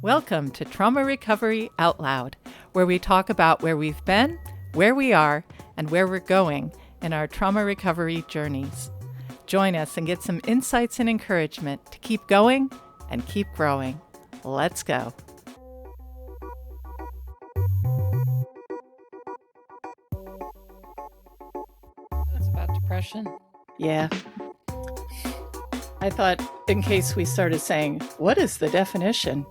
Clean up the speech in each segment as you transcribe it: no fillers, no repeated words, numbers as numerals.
Welcome to Trauma Recovery Out Loud, where we talk about where we've been, where we are, and where we're going in our trauma recovery journeys. Join us and get some insights and encouragement to keep going and keep growing. Let's go. That's about depression. Yeah. I thought in case we started saying, what is the definition?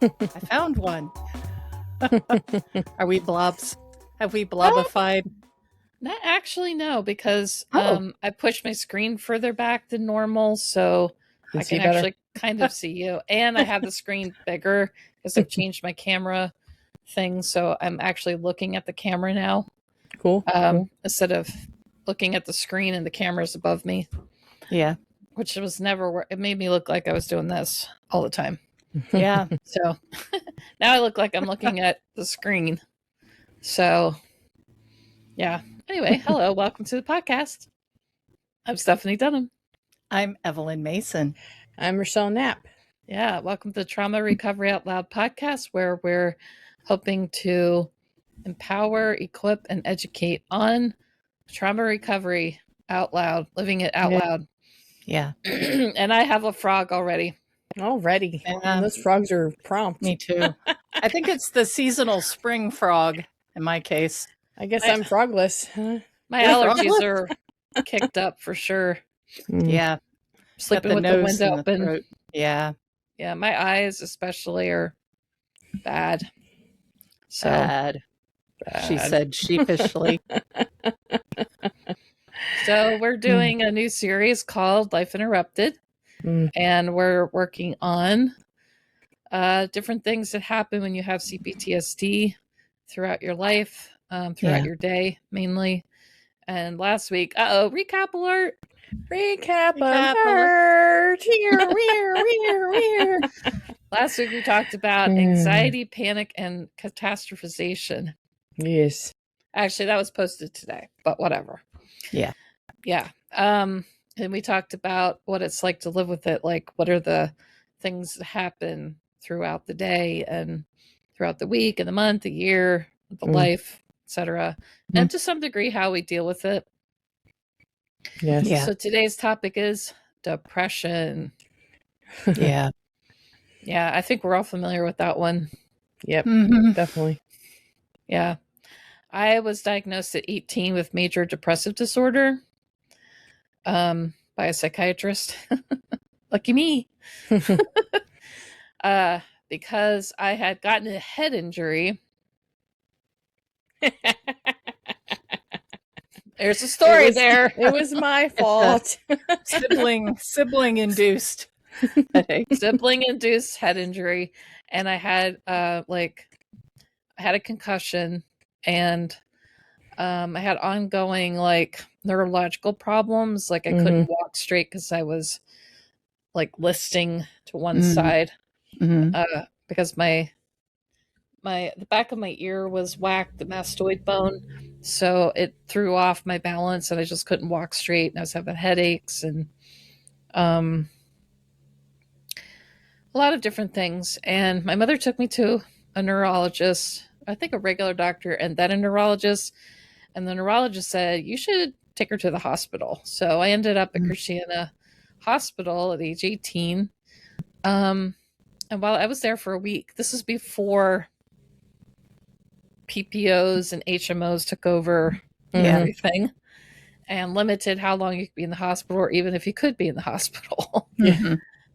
I found one. Are we blobs? Have we blobified? Not actually, no, because Oh. I pushed my screen further back than normal, so I can actually kind of see you. And I have the screen bigger because I've changed my camera thing, so I'm actually looking at the camera now. Cool. Instead of looking at the screen and the camera's above me. Yeah. Which was never, it made me look like I was doing this all the time. Yeah. So now I look like I'm looking at the screen. So, yeah. Anyway, hello. Welcome to the podcast. I'm Stephanie Dunham. I'm Evelyn Mason. I'm Rochelle Knapp. Yeah. Welcome to the Trauma Recovery Out Loud podcast, where we're hoping to empower, equip, and educate on trauma recovery out loud, living it out loud. Yeah. And I have a frog already. Already. Those frogs are prompt. Me too. I think it's the seasonal spring frog in my case. I guess I'm frogless. Huh? My allergies are kicked up for sure. Yeah. Sleeping with the window open. Yeah. Yeah. My eyes especially are bad. So Bad. She said sheepishly. So we're doing a new series called Life Interrupted. And we're working on different things that happen when you have CPTSD throughout your life, throughout your day, mainly. And last week, recap alert. Recap alert. Last week we talked about anxiety, panic, and catastrophization. Yes. Actually, that was posted today, but whatever. Yeah. Yeah. And we talked about what it's like to live with it. Like, what are the things that happen throughout the day and throughout the week and the month, the year, the life, etc. And to some degree, how we deal with it. Yes. Yeah. So today's topic is depression. Yeah. Yeah, I think we're all familiar with that one. Yep. Definitely. Yeah. I was diagnosed at 18 with major depressive disorder. By a psychiatrist. Lucky me. Because I had gotten a head injury. There's a story there. It was my fault. Sibling induced headache. Sibling induced head injury. And I had I had a concussion, and I had ongoing neurological problems. Like I couldn't walk straight because I was listing to one side because the back of my ear was whacked, the mastoid bone, so it threw off my balance, and I just couldn't walk straight, and I was having headaches and a lot of different things. And my mother took me to a neurologist, I think a regular doctor, and then a neurologist. And the neurologist said, you should take her to the hospital. So I ended up at Christiana Hospital at age 18. And while I was there for a week, this is before PPOs and HMOs took over everything and limited how long you could be in the hospital, or even if you could be in the hospital.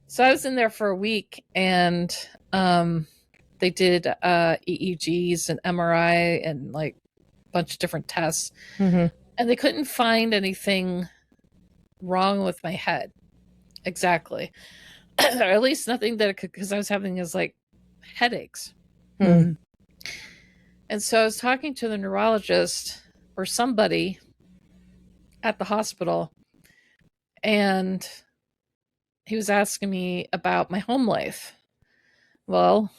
So I was in there for a week, and they did EEGs and MRI and bunch of different tests, and they couldn't find anything wrong with my head exactly, or at least nothing that it could, because I was having these headaches. And so I was talking to the neurologist or somebody at the hospital, and he was asking me about my home life. Well,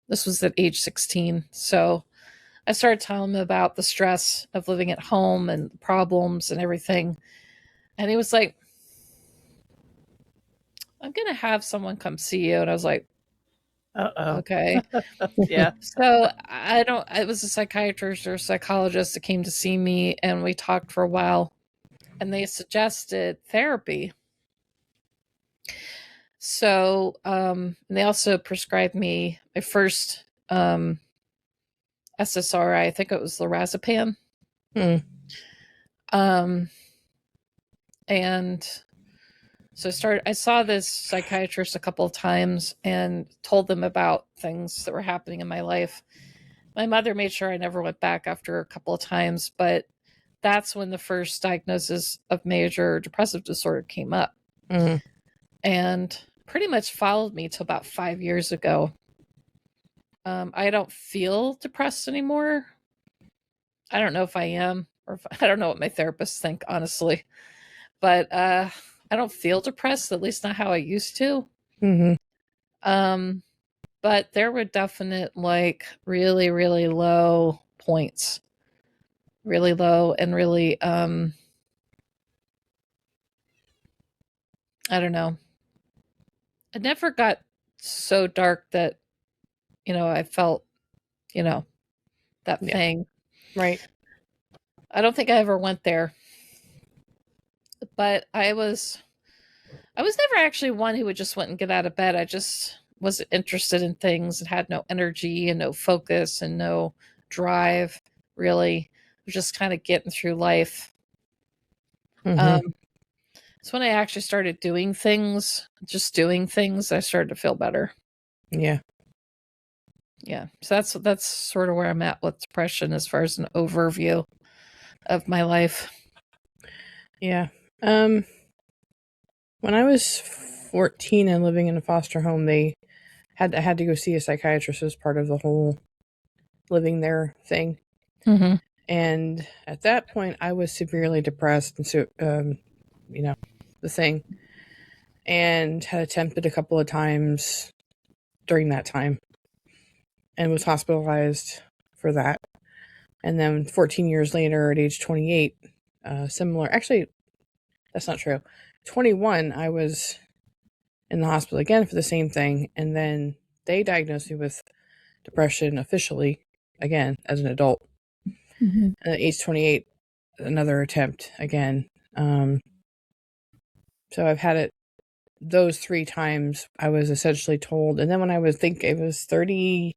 this was at age 16, so I started telling him about the stress of living at home and the problems and everything. And he was like, I'm going to have someone come see you. And I was like, okay. Yeah. So it was a psychiatrist or a psychologist that came to see me, and we talked for a while, and they suggested therapy. So they also prescribed me my first SSRI. I think it was lorazepam. And so I saw this psychiatrist a couple of times and told them about things that were happening in my life. My mother made sure I never went back after a couple of times, but that's when the first diagnosis of major depressive disorder came up. And pretty much followed me till about 5 years ago. I don't feel depressed anymore. I don't know if I am, or I don't know what my therapists think, honestly. But I don't feel depressed, at least not how I used to. But there were definite, like, really, really low points. Really low and really, I don't know. It never got so dark that, I felt, that thing. Right. I don't think I ever went there. But I was never actually one who would just went and get out of bed. I just was interested in things and had no energy and no focus and no drive, really. I was just kind of getting through life. So when I actually started doing things, I started to feel better. Yeah. Yeah. So that's sort of where I'm at with depression as far as an overview of my life. Yeah. When I was 14 and living in a foster home, I had to go see a psychiatrist as part of the whole living there thing. And at that point, I was severely depressed, and so the thing, and had attempted a couple of times during that time, and was hospitalized for that. And then 14 years later, at age 28, similar. Actually, that's not true. 21, I was in the hospital again for the same thing, and then they diagnosed me with depression officially again as an adult. And at age 28, another attempt again. So I've had it those 3 times. I was essentially told, and then when I was it was 31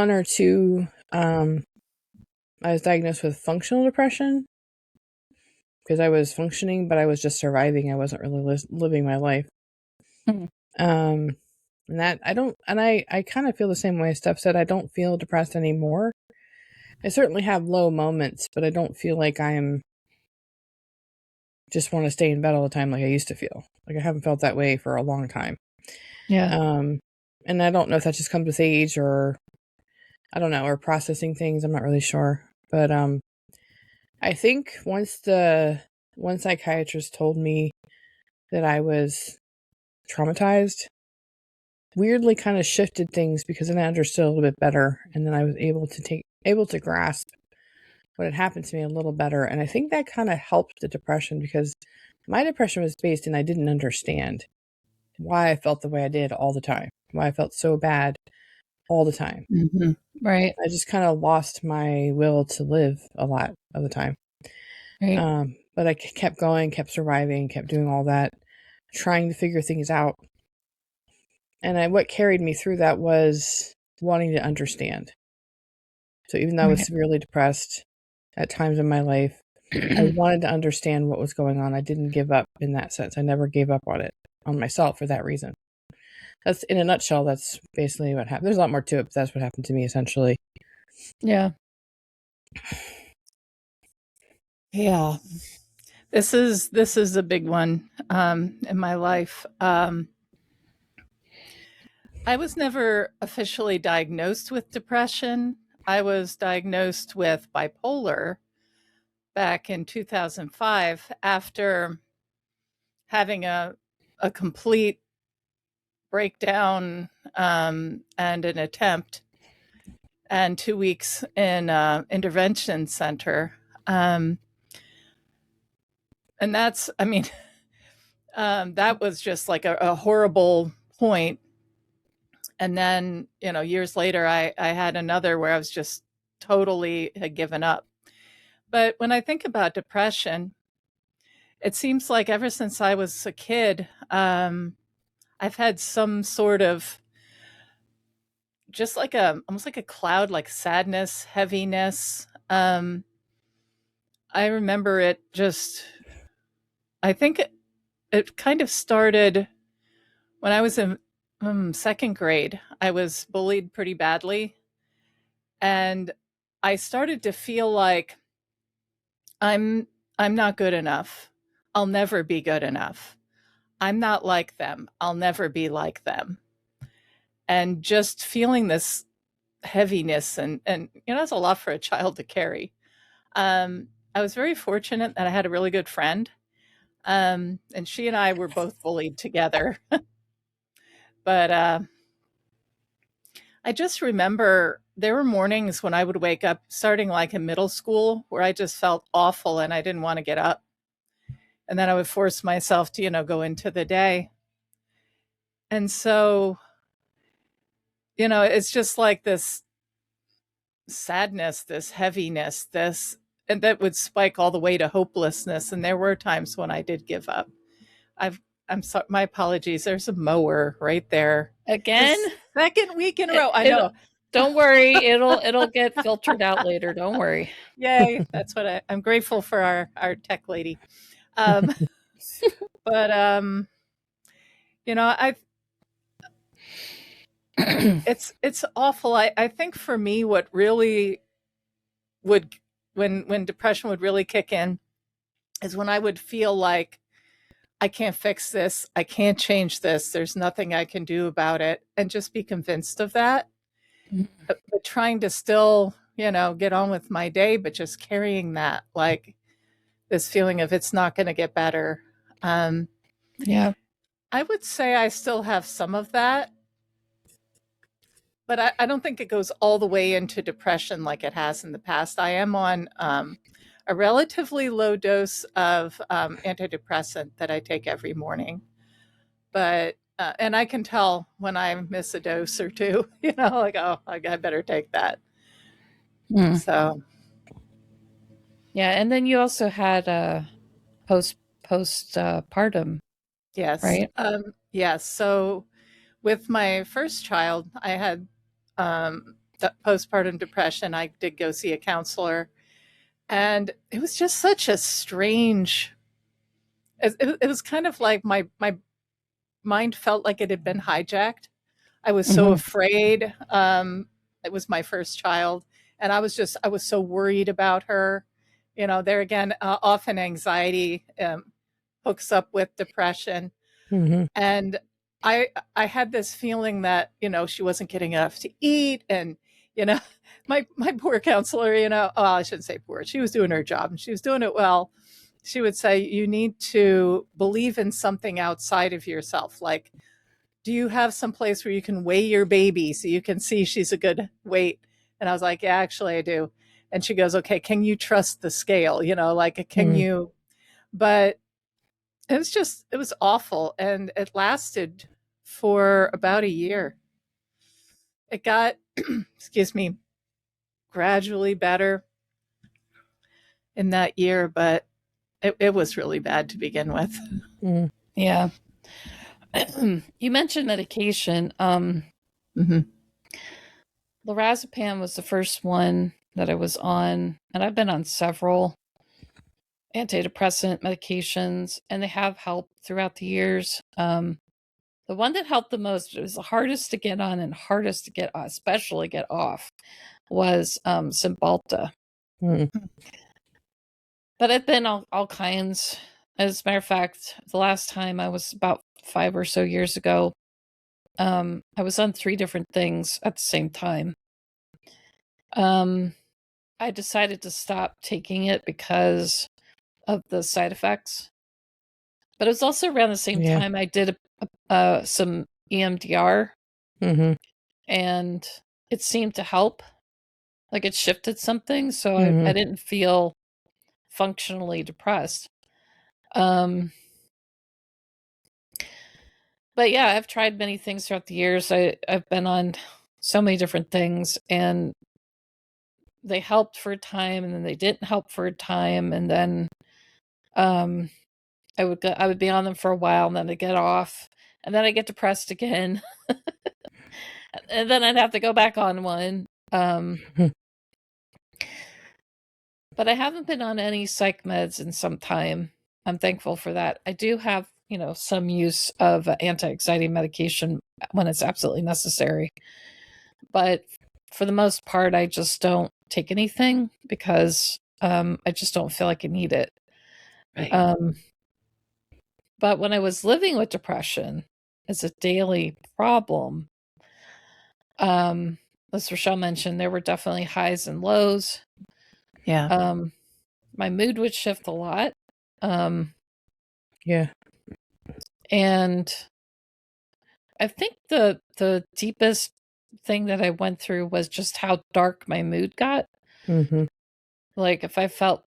or 2, I was diagnosed with functional depression because I was functioning, but I was just surviving. I wasn't really living my life. And that I kind of feel the same way Steph said. I don't feel depressed anymore. I certainly have low moments, but I don't feel like I'm just want to stay in bed all the time like I used to feel. Like I haven't felt that way for a long time. Yeah. And I don't know if that just comes with age or I don't know, or processing things. I'm not really sure. But I think once one psychiatrist told me that I was traumatized, weirdly kind of shifted things because then I understood a little bit better, and then I was able to grasp what had happened to me a little better. And I think that kind of helped the depression because my depression was based in I didn't understand why I felt the way I did all the time, why I felt so bad all the time. Right. I just kind of lost my will to live a lot of the time. Right. But I kept going, kept surviving, kept doing all that, trying to figure things out. And what carried me through that was wanting to understand. So even though I was severely depressed at times in my life, I wanted to understand what was going on. I didn't give up in that sense. I never gave up on myself for that reason. That's in a nutshell. That's basically what happened. There's a lot more to it, but that's what happened to me essentially. Yeah. Yeah. This is a big one in my life. I was never officially diagnosed with depression. I was diagnosed with bipolar back in 2005 after having a complete breakdown and an attempt and 2 weeks in intervention center. And that's, I mean, that was just like a horrible point. And then, years later, I had another where I was just totally had given up. But when I think about depression, it seems like ever since I was a kid, I've had some sort of just like almost like a cloud, like sadness, heaviness. I remember it just, I think it kind of started when I was in second grade. I was bullied pretty badly. And I started to feel like I'm I'm not good enough. I'll never be good enough. I'm not like them. I'll never be like them. And just feeling this heaviness and it's a lot for a child to carry. I was very fortunate that I had a really good friend. And she and I were both bullied together. But I just remember there were mornings when I would wake up starting like in middle school where I just felt awful and I didn't want to get up. And then I would force myself to, go into the day. And so, it's just like this sadness, this heaviness, and that would spike all the way to hopelessness. And there were times when I did give up. I'm sorry, my apologies. There's a mower right there. Again? Second week in a row. I know. Don't worry, it'll get filtered out later. Don't worry. Yay! That's what I'm grateful for our tech lady. But I it's awful. I think for me, what really would when depression would really kick in is when I would feel like I can't fix this, I can't change this, there's nothing I can do about it, and just be convinced of that. But trying to still, get on with my day, but just carrying that, like this feeling of it's not going to get better. Yeah. I would say I still have some of that, but I don't think it goes all the way into depression like it has in the past. I am on a relatively low dose of antidepressant that I take every morning. But, and I can tell when I miss a dose or two, like, oh, I better take that. So. Yeah. And then you also had a postpartum. Yes. Right. Yes. So with my first child, I had postpartum depression. I did go see a counselor, and it was just such a strange. It was kind of like my mind felt like it had been hijacked. I was so afraid. It was my first child, and I was so worried about her. There again, often anxiety hooks up with depression. And I had this feeling that, she wasn't getting enough to eat. And, my poor counselor, I shouldn't say poor, she was doing her job and she was doing it well. She would say, you need to believe in something outside of yourself. Like, do you have some place where you can weigh your baby so you can see she's a good weight? And I was like, yeah, actually I do. And she goes, okay, can you trust the scale? Can you, but it was awful. And it lasted for about a year. It got, excuse me, gradually better in that year, but it was really bad to begin with. Yeah. You mentioned medication. Lorazepam was the first one that I was on, and I've been on several antidepressant medications, and they have helped throughout the years. The one that helped the most, it was the hardest to get on and hardest to get, especially get off, was Cymbalta. But I've been all kinds. As a matter of fact, the last time I was about 5 or so years ago, I was on 3 different things at the same time. I decided to stop taking it because of the side effects. But it was also around the same time I did some EMDR. And it seemed to help. Like it shifted something. So I didn't feel functionally depressed. But yeah, I've tried many things throughout the years. I've been on so many different things, and they helped for a time, and then they didn't help for a time, and then um, I would be on them for a while, and then I get off, and then I get depressed again, and then I'd have to go back on one. But I haven't been on any psych meds in some time. I'm thankful for that. I do have, some use of anti-anxiety medication when it's absolutely necessary. But for the most part, I just don't take anything because I just don't feel like I need it. Right. But when I was living with depression as a daily problem, as Rochelle mentioned, there were definitely highs and lows. Yeah. My mood would shift a lot. Yeah. And I think the deepest thing that I went through was just how dark my mood got. Mm-hmm. Like if I felt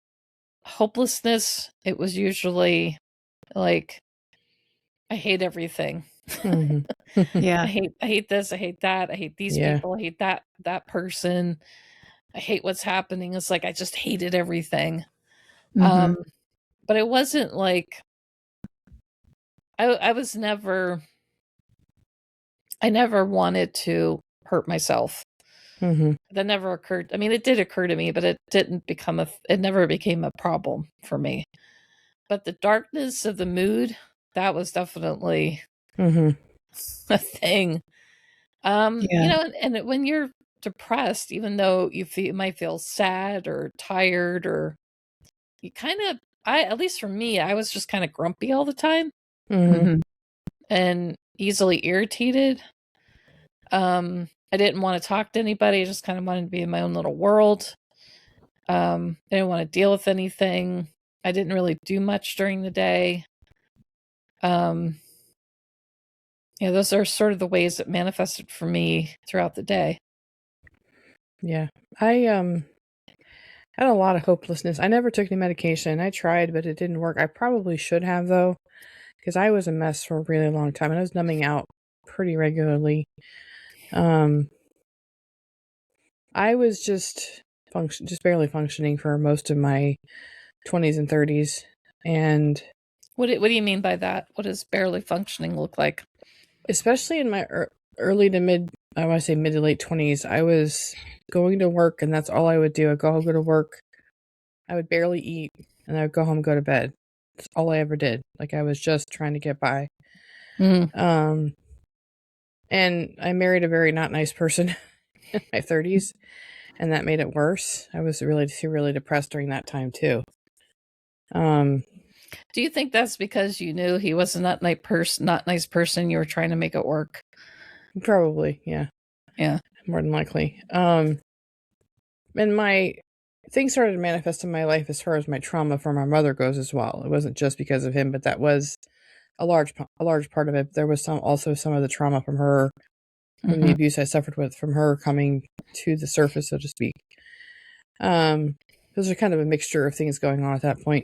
hopelessness, it was usually like I hate everything. Mm-hmm. Yeah. I hate this, I hate that, I hate these Yeah. people, I hate that person. I hate what's happening. It's like I just hated everything. Mhm. But it wasn't like I was never I never wanted to hurt myself. Mm-hmm. That never occurred. I mean, it did occur to me, but it never became a problem for me. But the darkness of the mood, that was definitely Mm-hmm. a thing. Yeah. And when you're depressed, even though you might feel sad or tired, or you kind of, at least for me, I was just kind of grumpy all the time Mm-hmm. Mhm. and easily irritated. I didn't want to talk to anybody. I just kind of wanted to be in my own little world. I didn't want to deal with anything. I didn't really do much during the day. Those are sort of the ways it manifested for me throughout the day. Yeah. I had a lot of hopelessness. I never took any medication. I tried, but it didn't work. I probably should have though, because I was a mess for a really long time and I was numbing out pretty regularly. I was just barely functioning for most of my 20s and 30s, and What do you mean by that? What does barely functioning look like? especially in my early to mid, I want to say mid to late 20s, I was going to work and that's all I would do. I'd go to work, I would barely eat, and I would go home, go to bed. That's all I ever did. Like I was just trying to get by. Mm. And I married a very not nice person in my 30s, and that made it worse. I was really depressed during that time too. Do you think that's because you knew he was a not nice person? You were trying to make it work. Probably, yeah. Yeah. More than likely. And my things started to manifest in my life as far as my trauma from my mother goes as well. It wasn't just because of him, but that was a large part of it. There was also some of the trauma from her, from the abuse I suffered from her coming to the surface, so to speak. Those are kind of a mixture of things going on at that point.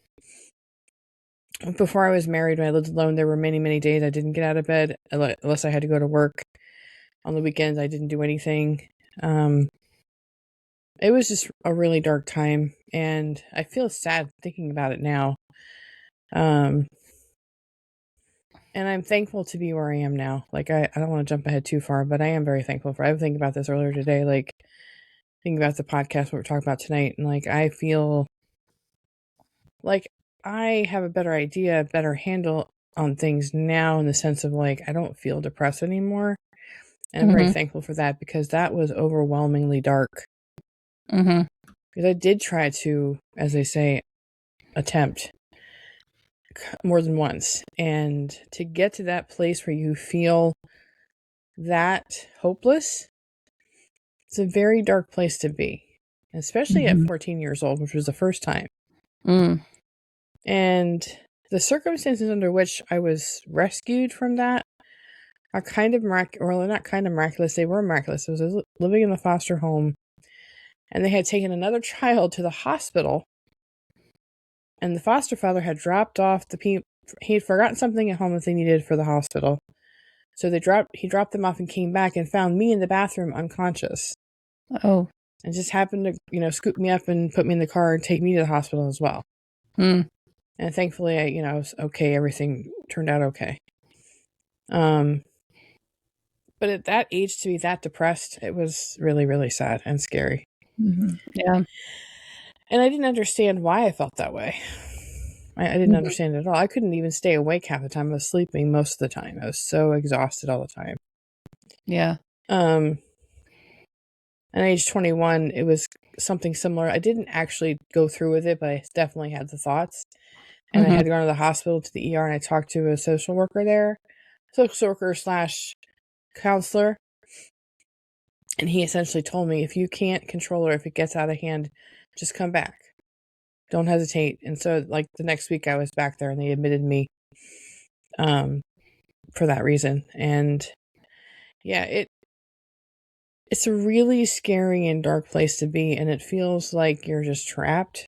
Before I was married, when I lived alone, there were many days I didn't get out of bed unless I had to go to work. On the weekends, I didn't do anything. It was just a really dark time, and I feel sad thinking about it now. And I'm thankful to be where I am now. Like, I don't want to jump ahead too far, but I am very thankful I was thinking about this earlier today, like, thinking about the podcast, what we're talking about tonight, and, like, I feel like I have a better idea, a better handle on things now in the sense of, like, I don't feel depressed anymore. And I'm very thankful for that because that was overwhelmingly dark. Because I did try to, as they say, attempt more than once. And to get to that place where you feel that hopeless, it's a very dark place to be, especially at 14 years old, which was the first time. And the circumstances under which I was rescued from that are kind of miraculous. Well, not kind of miraculous. They were miraculous. I was living in a foster home, and they had taken another child to the hospital, and the foster father had dropped off he had forgotten something at home that they needed for the hospital. So he dropped them off and came back and found me in the bathroom unconscious. Oh. And just happened to, scoop me up and put me in the car and take me to the hospital as well. Hmm. And thankfully, I was okay. Everything turned out okay. But at that age, to be that depressed, it was really, really sad and scary. Mm-hmm. Yeah. And I didn't understand why I felt that way. I didn't understand it at all. I couldn't even stay awake half the time. I was sleeping most of the time. I was so exhausted all the time. Yeah. At age 21, it was something similar. I didn't actually go through with it, but I definitely had the thoughts. And I had gone to the hospital, to the ER, and I talked to a social worker there. Social worker / counselor. And he essentially told me, if you can't control her, if it gets out of hand, just come back. Don't hesitate. And so, like, the next week I was back there and they admitted me for that reason. And yeah, it's a really scary and dark place to be, and it feels like you're just trapped.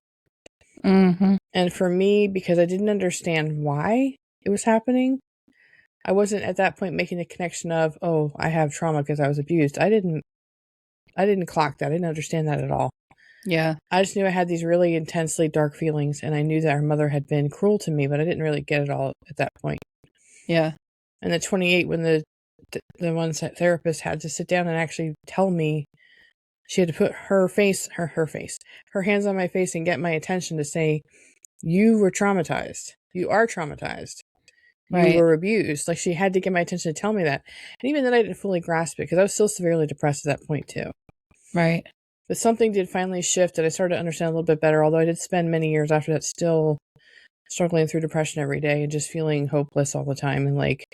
Mm-hmm. And for me, because I didn't understand why it was happening, I wasn't at that point making the connection of, oh, I have trauma because I was abused. I didn't clock that. I didn't understand that at all. Yeah. I just knew I had these really intensely dark feelings, and I knew that her mother had been cruel to me, but I didn't really get it all at that point. Yeah. And the 28, when the one therapist had to sit down and actually tell me, she had to put her hands on my face and get my attention to say, you were traumatized. You are traumatized. You were abused. Like, she had to get my attention to tell me that. And even then I didn't fully grasp it because I was still severely depressed at that point too. Right. But something did finally shift that I started to understand a little bit better, although I did spend many years after that still struggling through depression every day and just feeling hopeless all the time. And like,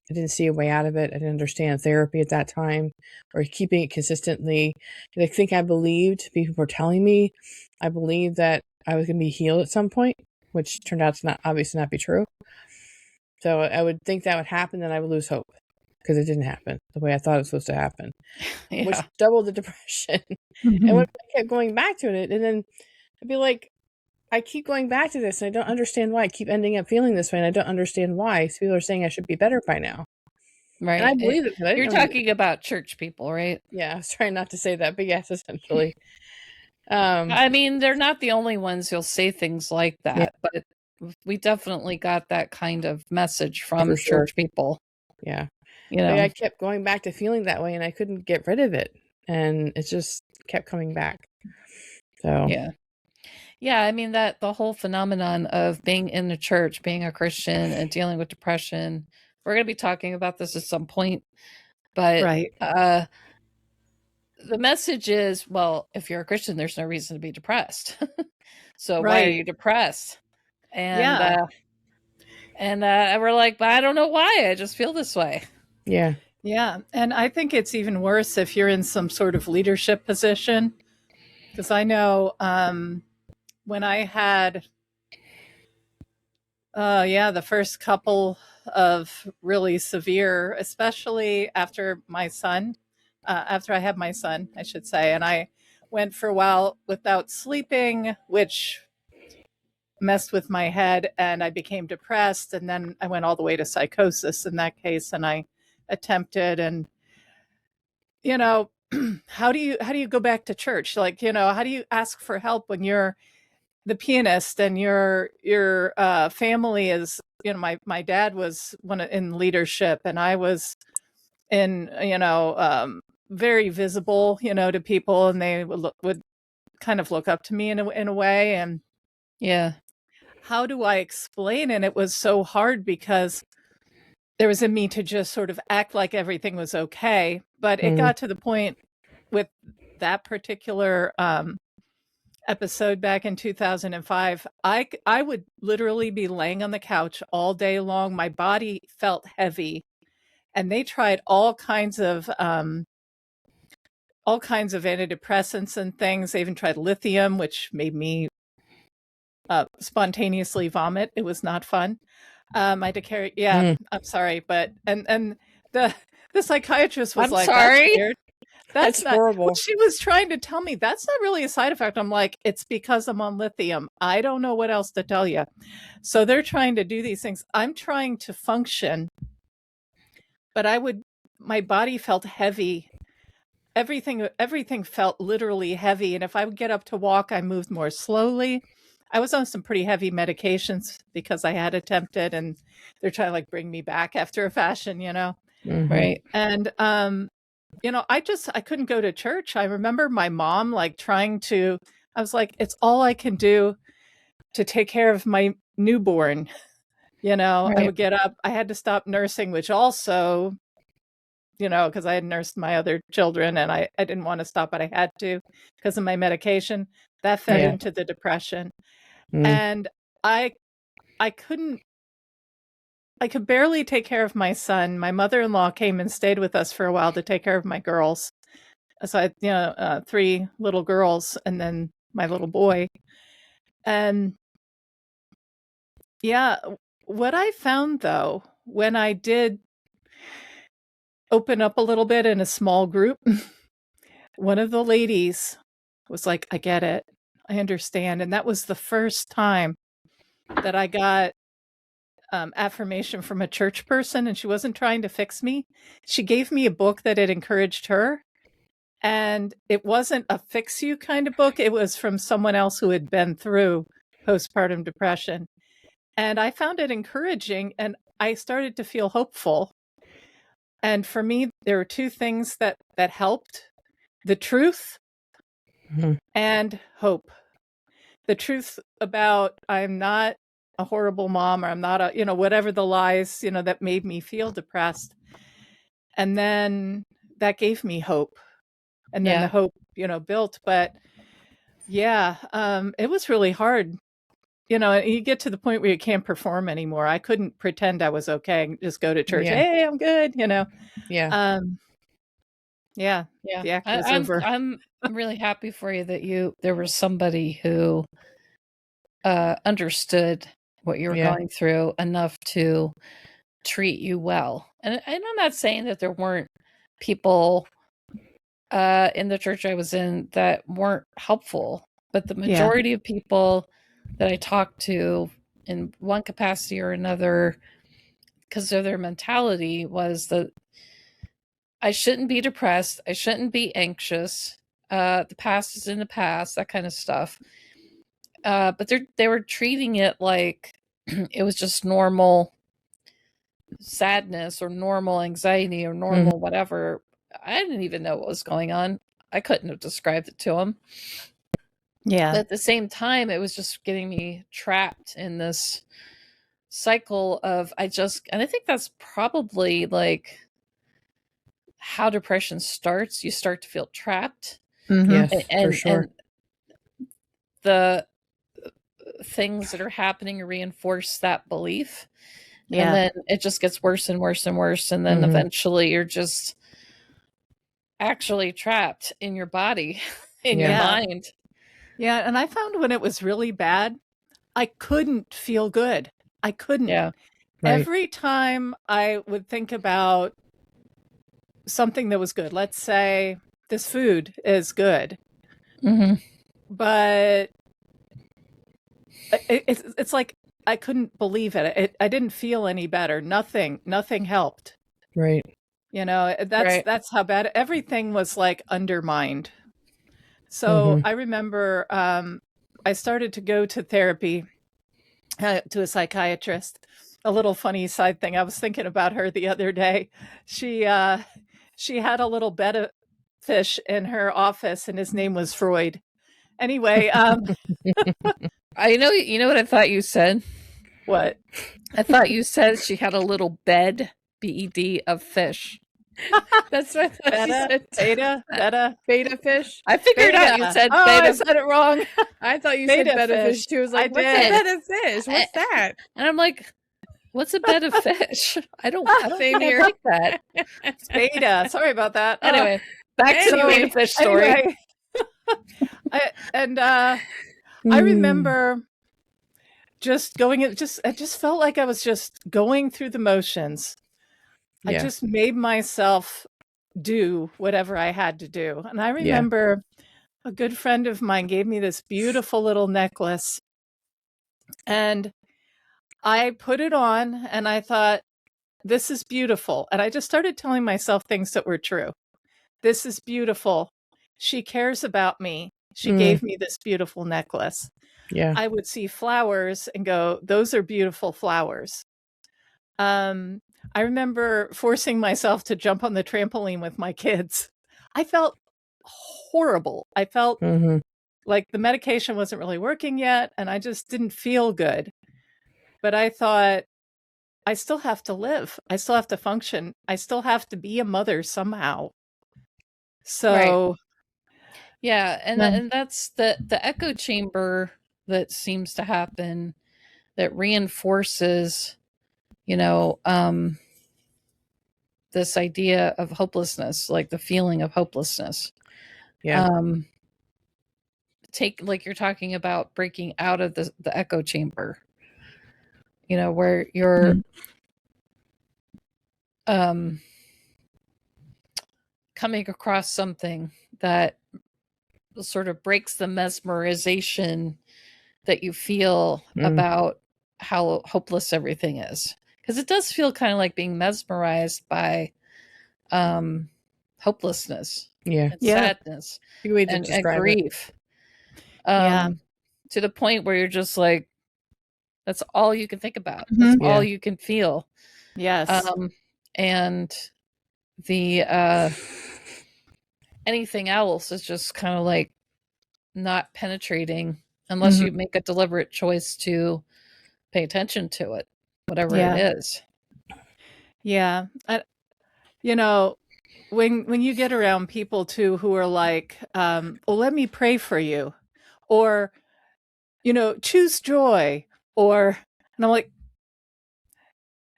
I didn't see a way out of it. I didn't understand therapy at that time or keeping it consistently. I think I believed, people were telling me, I believed that I was going to be healed at some point, which turned out to obviously not be true. So I would think that would happen, then I would lose hope because it didn't happen the way I thought it was supposed to happen, which doubled the depression. And when I kept going back to it, and then I'd be like, I keep going back to this, and I don't understand why I keep ending up feeling this way, and I don't understand why. So people are saying I should be better by now. Right. And I believe it. You're talking about church people, right? Yeah, I was trying not to say that, but yes, essentially. I mean, they're not the only ones who'll say things like that, but we definitely got that kind of message from church people. Yeah. But I kept going back to feeling that way, and I couldn't get rid of it. And it just kept coming back. So yeah, I mean, that the whole phenomenon of being in the church, being a Christian and dealing with depression, we're going to be talking about this at some point, but the message is, well, if you're a Christian, there's no reason to be depressed. So why are you depressed? And we're like, but I don't know why, I just feel this way. Yeah, and I think it's even worse if you're in some sort of leadership position, because I know when I had the first couple of really severe, especially after after I had my son, I should say, and I went for a while without sleeping, which messed with my head, and I became depressed, and then I went all the way to psychosis in that case, and I attempted, and how do you go back to church? Like, how do you ask for help when you're the pianist and your family is, my dad was in leadership, and I was in, very visible, to people, and they would kind of look up to me in a way. And how do I explain? And it was so hard because there was in me to just sort of act like everything was okay. But it got to the point with that particular episode back in 2005, I would literally be laying on the couch all day long. My body felt heavy, and they tried all kinds of antidepressants and things. They even tried lithium, which made me spontaneously vomit. It was not fun. I had to carry. I'm sorry, but and the psychiatrist was like, sorry. That's weird. That's not horrible. what she was trying to tell me. That's not really a side effect. I'm like, it's because I'm on lithium. I don't know what else to tell you. So they're trying to do these things. I'm trying to function but my body felt heavy. Everything felt literally heavy. And if I would get up to walk, I moved more slowly. I was on some pretty heavy medications because I had attempted, and they're trying to like bring me back after a fashion, Right. And, I couldn't go to church. I remember my mom like I was like, it's all I can do to take care of my newborn. I Right. would get up. I had to stop nursing, which also, because I had nursed my other children and I didn't want to stop, but I had to because of my medication. That fed Yeah. into the depression. Mm. And I could barely take care of my son. My mother-in-law came and stayed with us for a while to take care of my girls. So I had, 3 little girls and then my little boy. And yeah, what I found though, when I did open up a little bit in a small group, one of the ladies was like, I get it. I understand. And that was the first time that I got affirmation from a church person, and she wasn't trying to fix me. She gave me a book that had encouraged her. And it wasn't a fix you kind of book. It was from someone else who had been through postpartum depression. And I found it encouraging and I started to feel hopeful. And for me, there were 2 things that helped: the truth and hope. The truth about I'm not a horrible mom, or I'm not whatever the lies, that made me feel depressed. And then that gave me hope. And then the hope, built. But yeah, it was really hard. You get to the point where you can't perform anymore. I couldn't pretend I was okay and just go to church. Yeah. Hey, I'm good. Yeah. Yeah. The act was over. I'm really happy for you that there was somebody who understood what you were going through enough to treat you well. And I'm not saying that there weren't people in the church I was in that weren't helpful, but the majority of people that I talked to in one capacity or another, because of their mentality, was that I shouldn't be depressed, I shouldn't be anxious, the past is in the past, that kind of stuff. But they were treating it like it was just normal sadness or normal anxiety or normal whatever. I didn't even know what was going on. I couldn't have described it to them. Yeah. But at the same time, it was just getting me trapped in this cycle of and I think that's probably like how depression starts. You start to feel trapped. Yes, for sure. And the things that are happening reinforce that belief. Yeah. And then it just gets worse and worse and worse. And then eventually you're just actually trapped in your body, in your mind. Yeah. And I found when it was really bad, I couldn't feel good. I couldn't. Yeah. Right. Every time I would think about something that was good, let's say this food is good, but it's like I couldn't believe it. I didn't feel any better. Nothing helped. Right. That's how bad everything was, like undermined. So I remember I started to go to therapy, to a psychiatrist. A little funny side thing. I was thinking about her the other day. She had a little bed of fish in her office, and his name was Freud. Anyway, I know. You know what I thought you said? What? I thought you said she had a little bed, BED, of fish. That's what I thought said. Beta fish. I figured out you said beta. I said it wrong. I thought you said beta fish too. I was like, what's a beta fish? What's that? And I'm like, what's a bed of fish? I don't Same here. like that. It's beta. Sorry about that. Anyway, back to the beta fish story. Anyway. I remember just going. I just felt like I was just going through the motions. I just made myself do whatever I had to do. And I remember a good friend of mine gave me this beautiful little necklace, and I put it on and I thought, this is beautiful. And I just started telling myself things that were true. This is beautiful. She cares about me. She gave me this beautiful necklace. Yeah. I would see flowers and go, those are beautiful flowers. I remember forcing myself to jump on the trampoline with my kids. I felt horrible. I felt like the medication wasn't really working yet, and I just didn't feel good. But I thought, I still have to live. I still have to function. I still have to be a mother somehow. So, yeah, and that's the echo chamber that seems to happen that reinforces, this idea of hopelessness, like the feeling of hopelessness. Yeah. Take, like you're talking about, breaking out of the echo chamber, where you're coming across something that sort of breaks the mesmerization that you feel about how hopeless everything is. Because it does feel kind of like being mesmerized by hopelessness and sadness and grief. To the point where you're just like, that's all you can think about. That's all you can feel. Yes. And the anything else is just kind of like not penetrating unless you make a deliberate choice to pay attention to it, whatever it is. Yeah. When you get around people too who are like, well, let me pray for you, or, choose joy, and I'm like,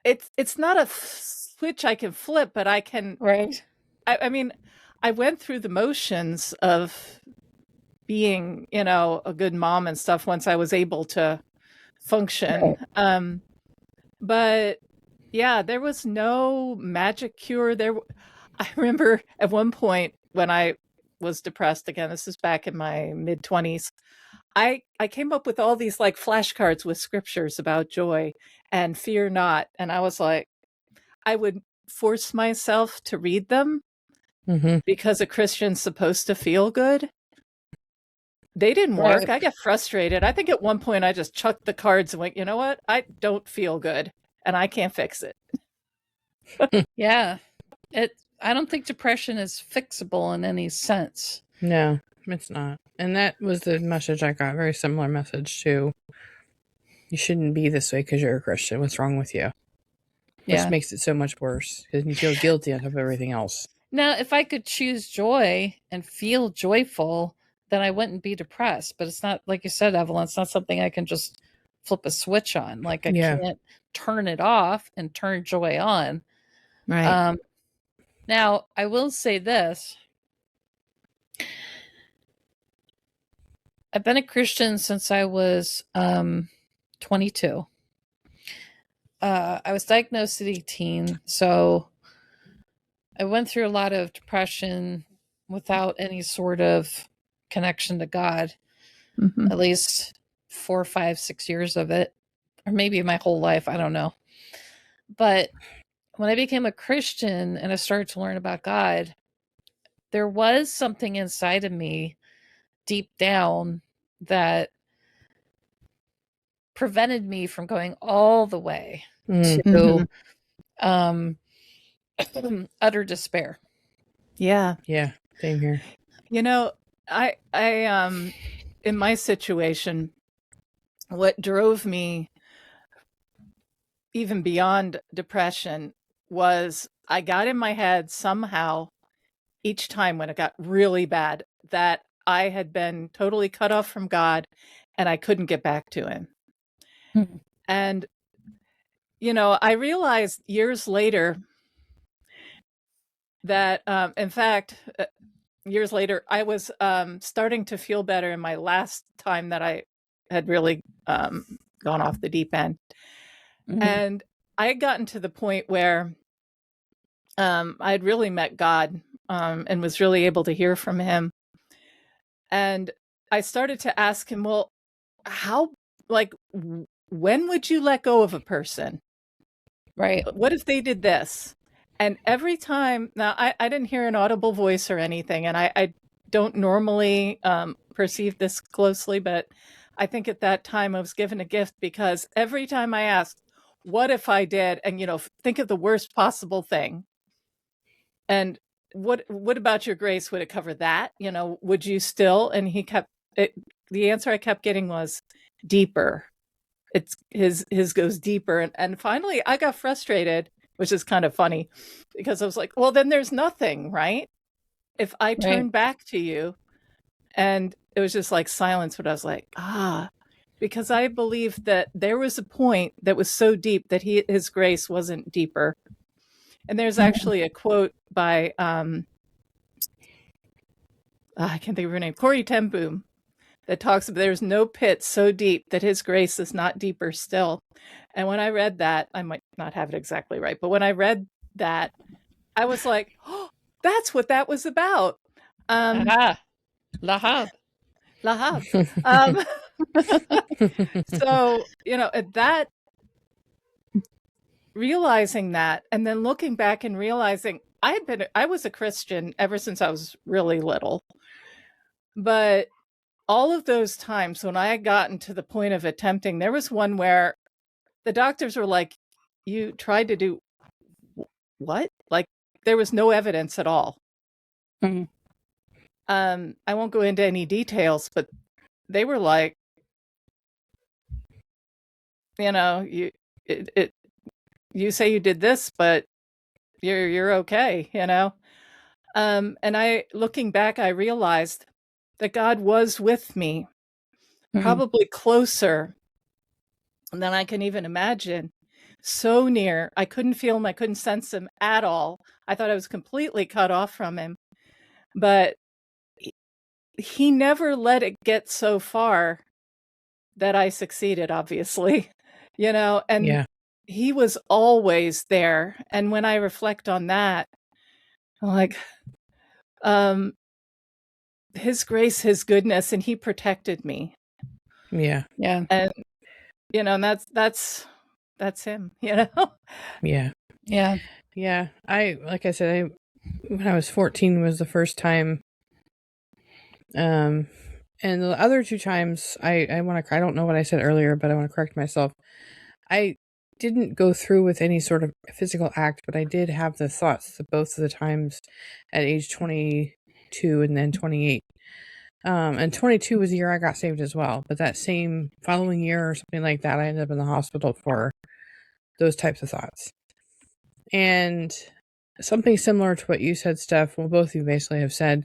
it's not a switch I can flip, but I can. Right. I mean, I went through the motions of being, a good mom and stuff once I was able to function. Right. But yeah, there was no magic cure. I remember at one point when I was depressed again, this is back in my mid-20s, I came up with all these like flashcards with scriptures about joy and fear not. And I was like, I would force myself to read them because a Christian's supposed to feel good. They didn't work. I get frustrated. I think at one point I just chucked the cards and went, you know what? I don't feel good and I can't fix it. Yeah. I don't think depression is fixable in any sense. No, it's not. And that was the message I got. Very similar message to, you shouldn't be this way because you're a Christian. What's wrong with you? Which makes it so much worse because you feel guilty on top of everything else. Now, if I could choose joy and feel joyful, then I wouldn't be depressed. But it's not, like you said, Evelyn, it's not something I can just flip a switch on. Like I can't turn it off and turn joy on. Right. Now, I will say this. I've been a Christian since I was 22. I was diagnosed at 18, so I went through a lot of depression without any sort of connection to God. At least 4, 5, 6 years of it, or maybe my whole life. I don't know. But when I became a Christian and I started to learn about God, there was something inside of me deep down that prevented me from going all the way to utter despair. Yeah. Yeah. Same here. I in my situation, what drove me even beyond depression was I got in my head somehow each time when it got really bad that I had been totally cut off from God and I couldn't get back to him. And, I realized years later that, in fact, years later, I was starting to feel better in my last time that I had really gone off the deep end. And I had gotten to the point where I had really met God and was really able to hear from him. And I started to ask him, well, how, like, when would you let go of a person? Right. What if they did this? And every time, now I didn't hear an audible voice or anything, and I don't normally perceive this closely, but I think at that time I was given a gift, because every time I asked, what if I did? And, think of the worst possible thing. And what about your grace? Would it cover that? Would you still? And the answer I kept getting was deeper. It's his goes deeper. And finally I got frustrated, which is kind of funny, because I was like, well, then there's nothing, right? If I turn back to you. And it was just like silence, but I was like, because I believe that there was a point that was so deep that his grace wasn't deeper. And there's actually a quote by I can't think of her name, Corrie ten Boom, that talks about there's no pit so deep that his grace is not deeper still. And when I read that, I might not have it exactly right, but when I read that, I was like, oh, that's what that was about. Lahab. So, that, realizing that, and then looking back and realizing I was a Christian ever since I was really little. But all of those times when I had gotten to the point of attempting, there was one where the doctors were like, you tried to do what? Like, there was no evidence at all. Mm-hmm. I won't go into any details, but they were like, you say you did this, but you're okay, and looking back, I realized that God was with me, probably closer than I can even imagine. So near, I couldn't feel him, I couldn't sense him at all. I thought I was completely cut off from him, but he never let it get so far that I succeeded, obviously, and he was always there. And when I reflect on that, I'm like, his grace, his goodness, and he protected me. Yeah. And, and that's him, Yeah. Yeah. Like I said, when I was 14 was the first time. And the other two times I don't know what I said earlier, but I want to correct myself. I didn't go through with any sort of physical act, but I did have the thoughts both of the times at age 22 and then 28. And 22 was the year I got saved as well. But that same following year or something like that, I ended up in the hospital for those types of thoughts. And something similar to what you said, Steph, well, both of you basically have said,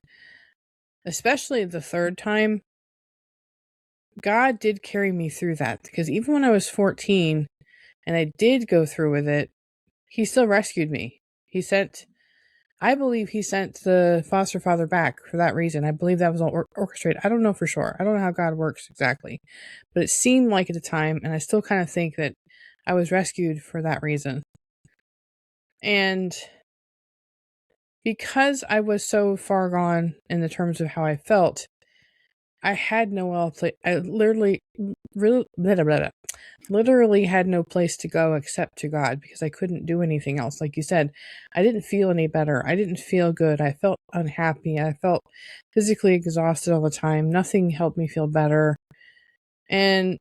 especially the third time, God did carry me through that. Because even when I was 14 and I did go through with it, he still rescued me. I believe he sent the foster father back for that reason. I believe that was all orchestrated. I don't know for sure. I don't know how God works exactly. But it seemed like at the time, and I still kind of think that I was rescued for that reason. And because I was so far gone in the terms of how I felt, I had no place. I literally had no place to go except to God, because I couldn't do anything else. Like you said, I didn't feel any better. I didn't feel good. I felt unhappy. I felt physically exhausted all the time. Nothing helped me feel better. And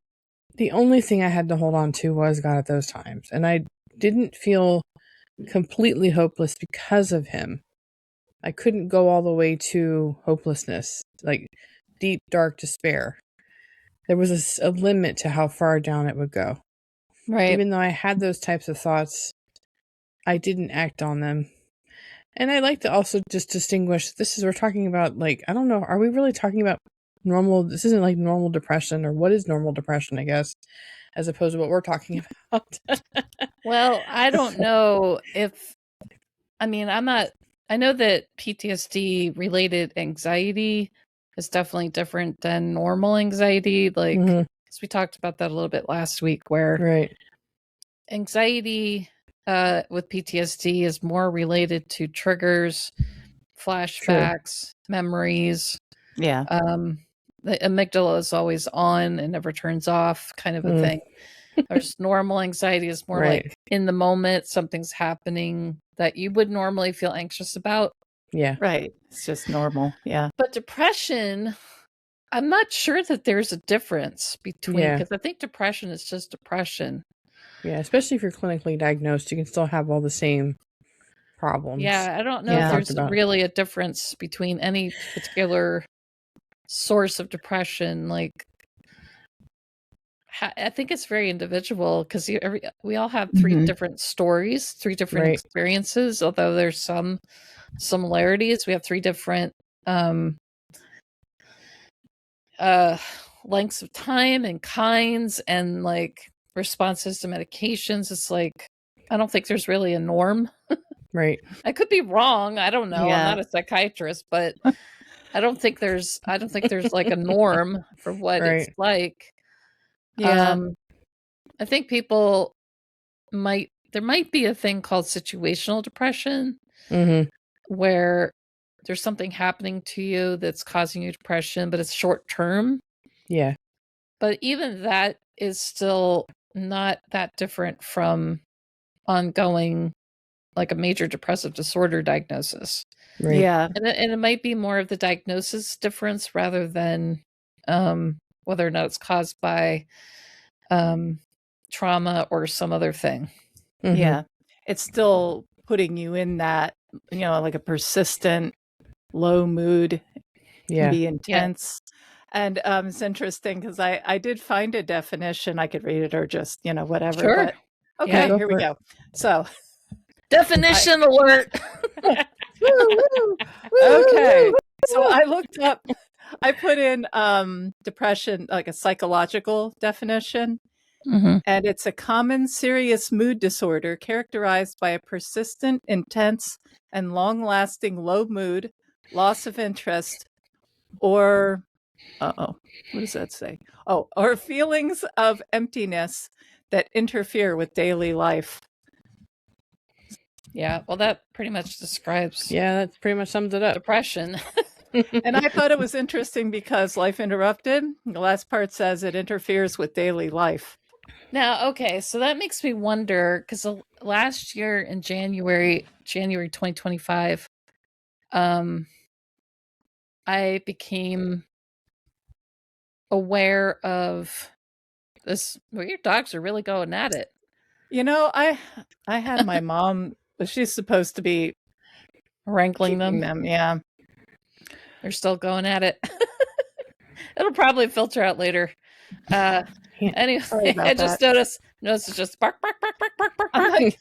the only thing I had to hold on to was God at those times. And I didn't feel completely hopeless because of him. I couldn't go all the way to hopelessness, like deep, dark despair. There was a limit to how far down it would go. Right. Even though I had those types of thoughts, I didn't act on them. And I like to also just distinguish, we're talking about, like, I don't know, are we really talking about normal? This isn't like normal depression, or what is normal depression, I guess, as opposed to what we're talking about. Well, I don't know I know that PTSD related anxiety is definitely different than normal anxiety. Like, because we talked about that a little bit last week, where anxiety with PTSD is more related to triggers, flashbacks, memories. Yeah. The amygdala is always on and never turns off, kind of a thing. There's normal anxiety is more Right. like in the moment, something's happening that you would normally feel anxious about. Yeah. Right. It's just normal. Yeah. But depression, I'm not sure that there's a difference between, Yeah. because I think depression is just depression. Yeah. Especially if you're clinically diagnosed, you can still have all the same problems. Yeah, I don't know Yeah. if Talked there's about. really a difference between any particular source of depression. Like, I think it's very individual because we all have three Mhm. different stories, three different Right. experiences. Although there's some similarities, we have three different lengths of time and kinds and like responses to medications. It's like I don't think there's really a norm. Right. I could be wrong. I don't know. I'm Yeah. not a psychiatrist, but I don't think there's like a norm for what it's Right. like. Yeah. I think there might be a thing called situational depression Mm-hmm. where there's something happening to you that's causing you depression, but it's short term. Yeah. But even that is still not that different from ongoing, like a major depressive disorder diagnosis. Right. Yeah. And it might be more of the diagnosis difference rather than whether or not it's caused by trauma or some other thing. Mm-hmm. Yeah. It's still putting you in that, like a persistent low mood. Can Yeah. be intense. And it's interesting because I did find a definition. I could read it or just, whatever. Sure. But okay, Yeah. Go here we for it. go. So, Definition alert. okay. So I looked up, I put in depression, like a psychological definition. Mhm. And it's a common serious mood disorder characterized by a persistent, intense, and long-lasting low mood, loss of interest, or what does that say? Oh, or feelings of emptiness that interfere with daily life. Yeah, well, that pretty much describes Yeah, that pretty much sums it up. depression. And I thought it was interesting because life interrupted, the last part says it interferes with daily life. Now, okay, so that makes me wonder because last year in January 2025, I became aware of this. Well, your dogs are really going at it. I had my mom, but she's supposed to be Wrangling keeping them. Yeah. They're still going at it. It'll probably filter out later. Anyway, I just noticed it's just bark, bark, bark, bark, bark, bark, bark.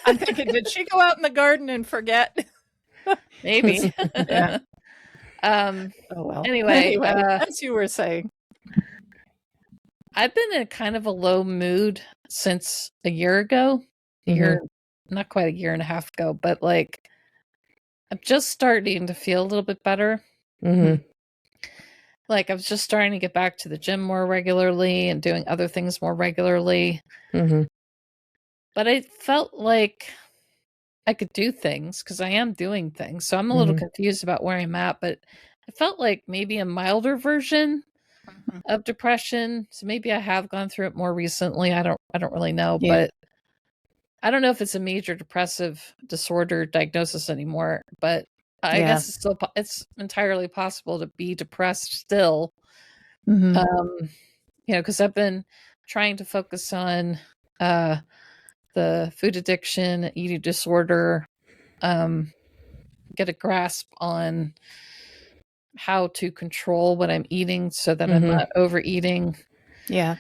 I'm thinking, did she go out in the garden and forget? Maybe. Yeah. Oh well. Anyway, as you were saying, I've been in kind of a low mood since a year ago. Not quite a year and a half ago, but like I'm just starting to feel a little bit better. Mm-hmm. Like I was just starting to get back to the gym more regularly and doing other things more regularly. Mm-hmm. But I felt like I could do things because I am doing things. So I'm a little confused about where I'm at, but I felt like maybe a milder version of depression. So maybe I have gone through it more recently. I don't really know, but I don't know if it's a major depressive disorder diagnosis anymore, but I guess it's entirely possible to be depressed still. Because I've been trying to focus on the food addiction, eating disorder, get a grasp on how to control what I'm eating so that I'm not overeating. Yeah.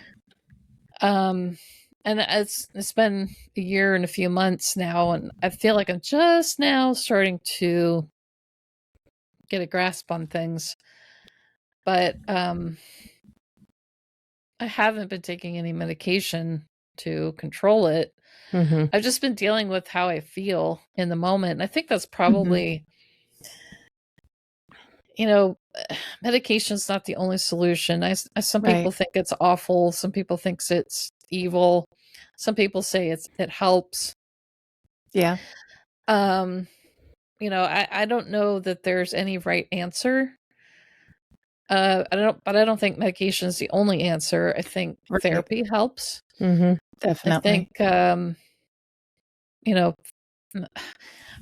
And it's been a year and a few months now, and I feel like I'm just now starting to get a grasp on things. But I haven't been taking any medication to control it. I've just been dealing with how I feel in the moment. And I think that's probably, medication is not the only solution. Some people think it's awful. Some people think it's evil. Some people say it helps. Yeah. I don't know that there's any right answer. I don't think medication is the only answer. I think therapy helps. Definitely. I think, you know,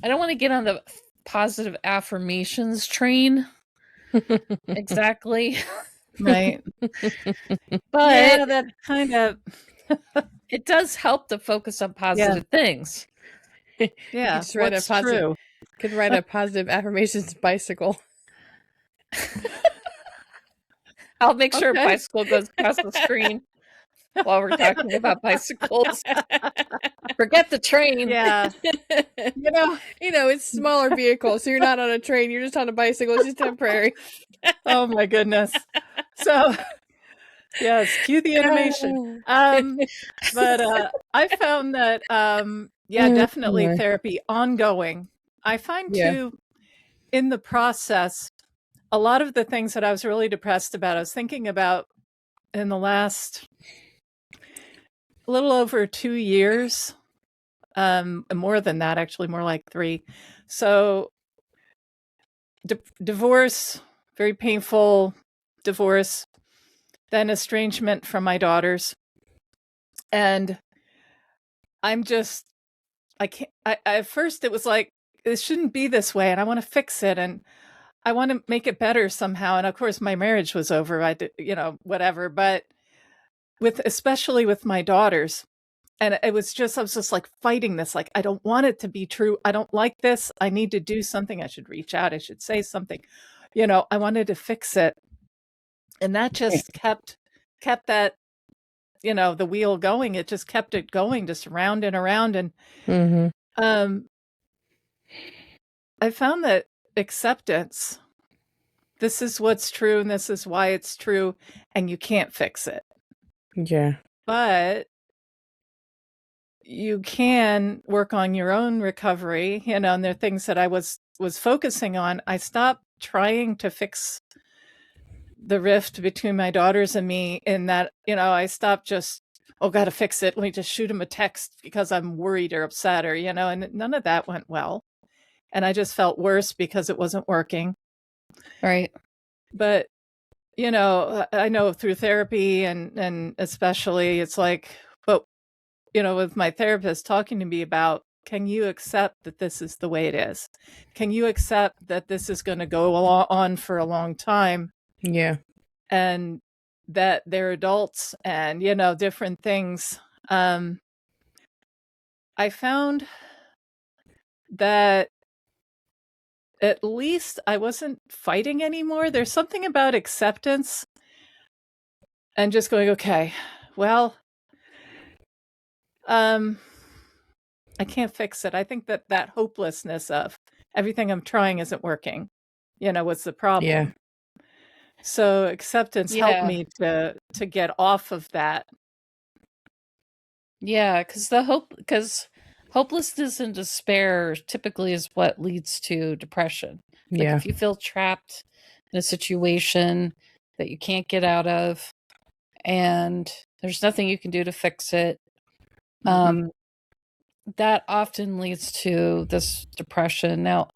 I don't want to get on the positive affirmations train. Exactly. Right. But yeah, that kind of it does help to focus on positive things. Yeah, just ride what's a positive, true? Could ride a positive affirmations bicycle. I'll make sure Okay. a bicycle goes across the screen while we're talking about bicycles. Forget the train. Yeah. It's smaller vehicle, so you're not on a train. You're just on a bicycle. It's just temporary. Oh my goodness. So, yes, cue the animation. But I found that definitely therapy ongoing. I find too in the process a lot of the things that I was really depressed about, I was thinking about in the last a little over 2 years. More than that, actually, more like 3. So divorce, very painful divorce, then estrangement from my daughters. And I'm just, I can't, at first it was like, this shouldn't be this way. And I want to fix it. And I want to make it better somehow. And of course, my marriage was over. I did, whatever. But especially with my daughters, and I was just like fighting this, like, I don't want it to be true. I don't like this. I need to do something. I should reach out. I should say something. I wanted to fix it. And that just kept that, the wheel going. It just kept it going, just round and around. And I found that acceptance, this is what's true and this is why it's true, and you can't fix it. Yeah. But you can work on your own recovery, and there are things that I was focusing on. I stopped trying to fix the rift between my daughters and me, in that, I stopped just, gotta fix it. Let me just shoot him a text because I'm worried or upset, or, and none of that went well. And I just felt worse because it wasn't working. Right. But, I know through therapy and especially it's like, but, with my therapist talking to me about, can you accept that this is the way it is? Can you accept that this is going to go on for a long time? Yeah. And that they're adults and, different things. I found that at least I wasn't fighting anymore. There's something about acceptance and just going, okay, well, I can't fix it. I think that hopelessness of everything I'm trying isn't working, was the problem. Yeah. So acceptance helped me to get off of that. Yeah, because hopelessness and despair typically is what leads to depression. Like if you feel trapped in a situation that you can't get out of and there's nothing you can do to fix it, that often leads to this depression. Now,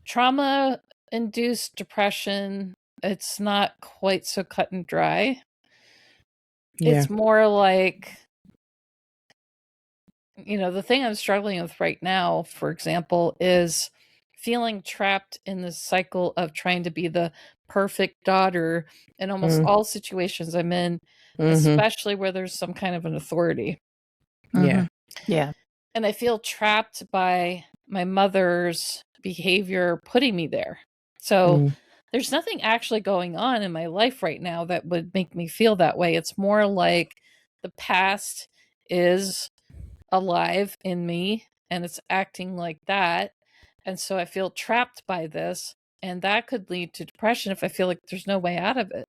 trauma-induced depression, it's not quite so cut and dry. Yeah. It's more like, the thing I'm struggling with right now, for example, is feeling trapped in the cycle of trying to be the perfect daughter in almost all situations I'm in, especially where there's some kind of an authority. Yeah. Yeah. And I feel trapped by my mother's behavior putting me there. So there's nothing actually going on in my life right now that would make me feel that way. It's more like the past is alive in me and it's acting like that. And so I feel trapped by this, and that could lead to depression if I feel like there's no way out of it.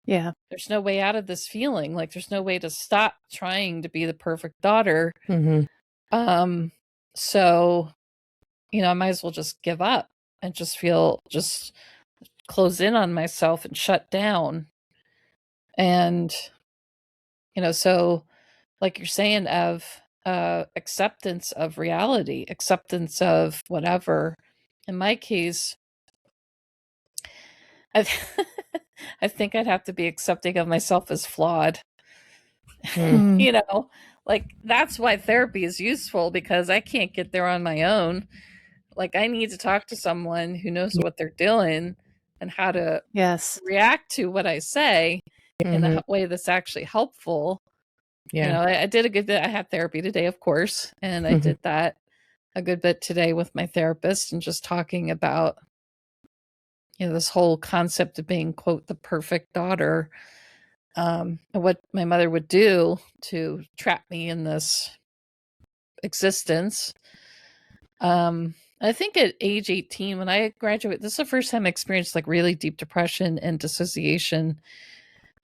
Yeah. There's no way out of this feeling. Like there's no way to stop trying to be the perfect daughter. So, I might as well just give up and just close in on myself and shut down. And, so like you're saying, of acceptance of reality, acceptance of whatever. In my case, I, I think I'd have to be accepting of myself as flawed. You know, like that's why therapy is useful, because I can't get there on my own. Like I need to talk to someone who knows what they're doing and how to Yes. react to what I say in a way that's actually helpful. Yeah. You know, I did a good bit. I had therapy today, of course, and I did that a good bit today with my therapist, and just talking about, you know, this whole concept of being, quote, the perfect daughter, and what my mother would do to trap me in this existence. I think at age 18, when I graduated, this is the first time I experienced like really deep depression and dissociation,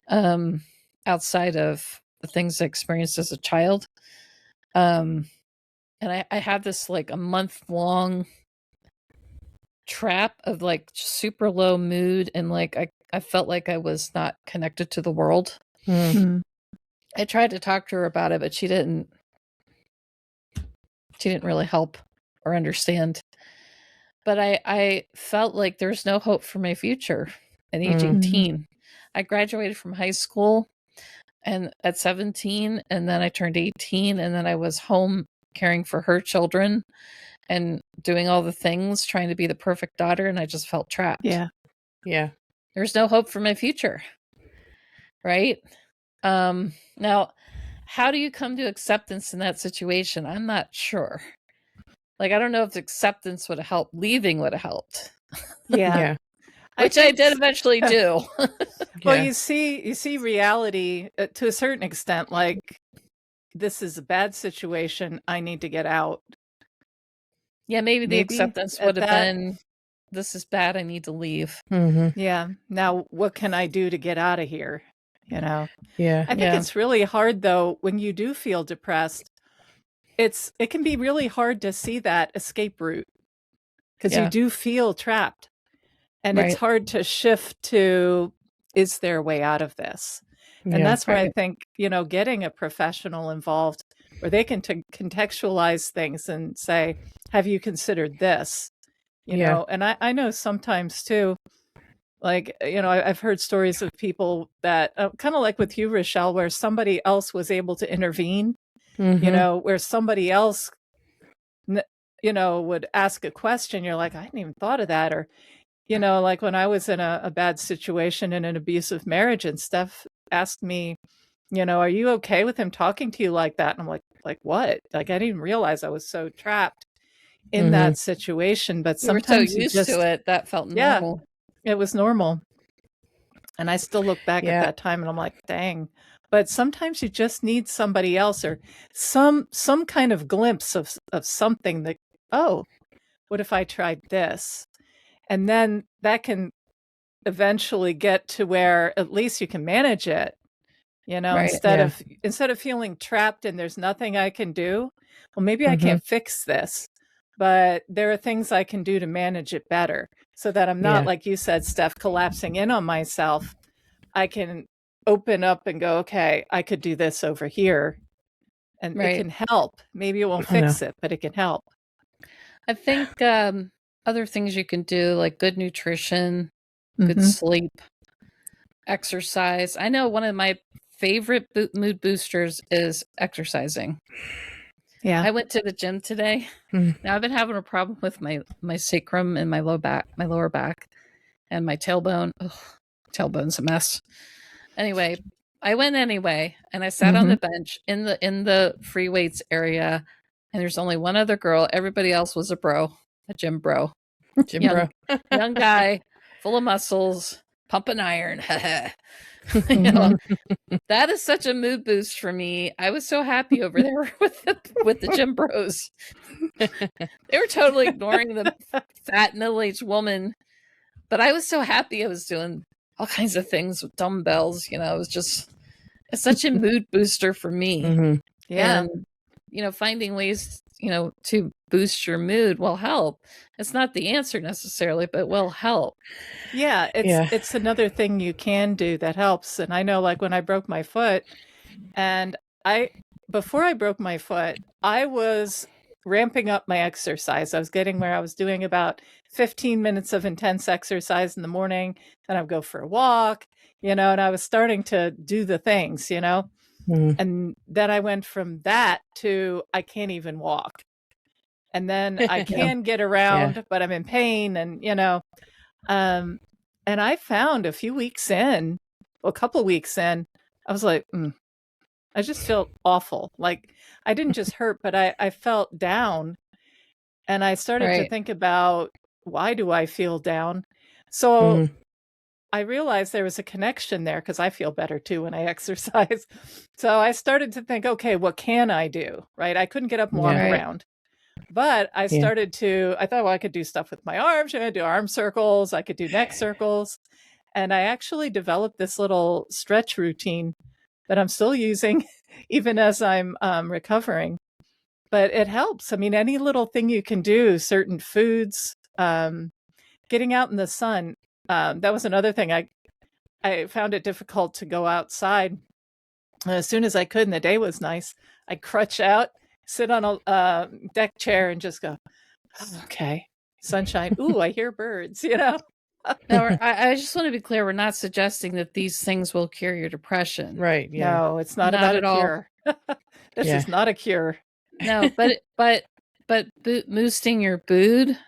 outside of the things I experienced as a child. And I had this like a month-long trap of like super low mood, and like I felt like I was not connected to the world. I tried to talk to her about it, but she didn't really help or understand. But I felt like there's no hope for my future at age 18. I graduated from high school and at 17, and then I turned 18, and then I was home caring for her children and doing all the things, trying to be the perfect daughter, and I just felt trapped. Yeah. There's no hope for my future. Right? Now, how do you come to acceptance in that situation? I'm not sure. Like, I don't know if acceptance would have helped. Leaving would have helped. Yeah. Which I did eventually do. Well, you see reality to a certain extent, like, this is a bad situation, I need to get out. Yeah, maybe the acceptance would have been, this is bad, I need to leave. Yeah. Now, what can I do to get out of here? You know? Yeah. I think it's really hard, though, when you do feel depressed. It can be really hard to see that escape route, because you do feel trapped. And it's hard to shift to, is there a way out of this? And that's where I think, you know, getting a professional involved where they can contextualize things and say, have you considered this? You know, and I know sometimes too, like, you know, I've heard stories of people that kind of like with you, Rochelle, where somebody else was able to intervene, you know, where somebody else, you know, would ask a question. You're like, I hadn't even thought of that. Or, you know, like when I was in a bad situation in an abusive marriage, and Steph asked me, you know, are you okay with him talking to you like that? And I'm like, what? Like, I didn't realize I was so trapped in that situation. But sometimes you were so used to it, that felt normal. It was normal. And I still look back at that time and I'm like, dang. But sometimes you just need somebody else, or some kind of glimpse of something that, oh, what if I tried this? And then that can eventually get to where at least you can manage it, you know, instead of feeling trapped and there's nothing I can do. Well, maybe I can't fix this, but there are things I can do to manage it better, so that I'm not, like you said, Steph, collapsing in on myself. I can open up and go, okay, I could do this over here, and it can help. Maybe it won't fix it, but it can help. I think other things you can do, like good nutrition, good sleep, exercise. I know one of my favorite mood boosters is exercising. Yeah. I went to the gym today. Now I've been having a problem with my sacrum and my lower back and my tailbone. Ugh, tailbone's a mess. Anyway, I went anyway, and I sat on the bench in the free weights area, and there's only one other girl. Everybody else was a gym bro. Young guy, full of muscles, pumping iron. You know, that is such a mood boost for me. I was so happy over there with the gym bros. They were totally ignoring the fat middle-aged woman, but I was so happy. I was doing all kinds of things with dumbbells. You know, it's such a mood booster for me. Yeah. And, you know, finding ways, you know, to boost your mood will help. It's not the answer necessarily, but will help. Yeah, it's another thing you can do that helps. And I know, like, when I broke my foot, and before I broke my foot, I was ramping up my exercise. I was getting where I was doing about 15 minutes of intense exercise in the morning. Then I'd go for a walk, and I was starting to do the things, and then I went from that to I can't even walk. And then I can get around, but I'm in pain. And, and I found a couple weeks in, I was like, I just felt awful. Like I didn't just hurt, but I felt down. And I started to think about, why do I feel down? So I realized there was a connection there, because I feel better too when I exercise. So I started to think, okay, what can I do? Right? I couldn't get up and walk around. But I started I thought, well, I could do stuff with my arms. I could do arm circles. I could do neck circles. And I actually developed this little stretch routine that I'm still using even as I'm recovering. But it helps. I mean, any little thing you can do, certain foods, getting out in the sun. That was another thing. I found it difficult to go outside. As soon as I could, and the day was nice, I'd crutch out, sit on a deck chair and just go, okay, sunshine. Ooh, I hear birds, Now, I just want to be clear. We're not suggesting that these things will cure your depression. Right. Yeah. No, it's not about a cure. This is not a cure. No, but boosting your mood,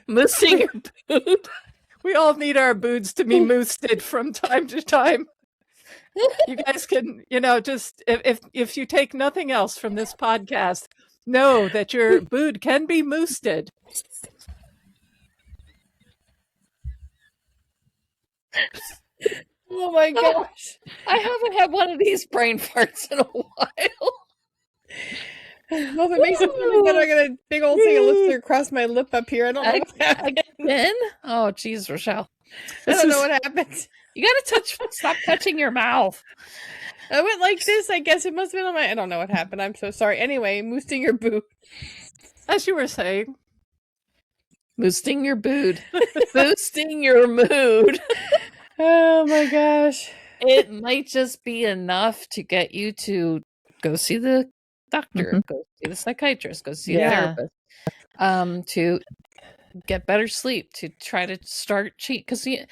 boosting your mood. We all need our boods to be moosted from time to time. You guys can, just if you take nothing else from this podcast, know that your bood can be moosted. Oh my gosh. I haven't had one of these brain farts in a while. Well, if it makes it feel better, I got a big old thing of lipstick across my lip up here. I don't know what happened. Again? Oh, geez, Rochelle. I don't know what happened. You gotta stop touching your mouth. I went like this. I guess it must have been on I don't know what happened. I'm so sorry. Anyway, moosting your boot. As you were saying. Boosting your bood. Boosting your mood. Oh my gosh. It might just be enough to get you to go see the doctor, go see the psychiatrist, go see a therapist, to get better sleep, to try to start cheat. Because there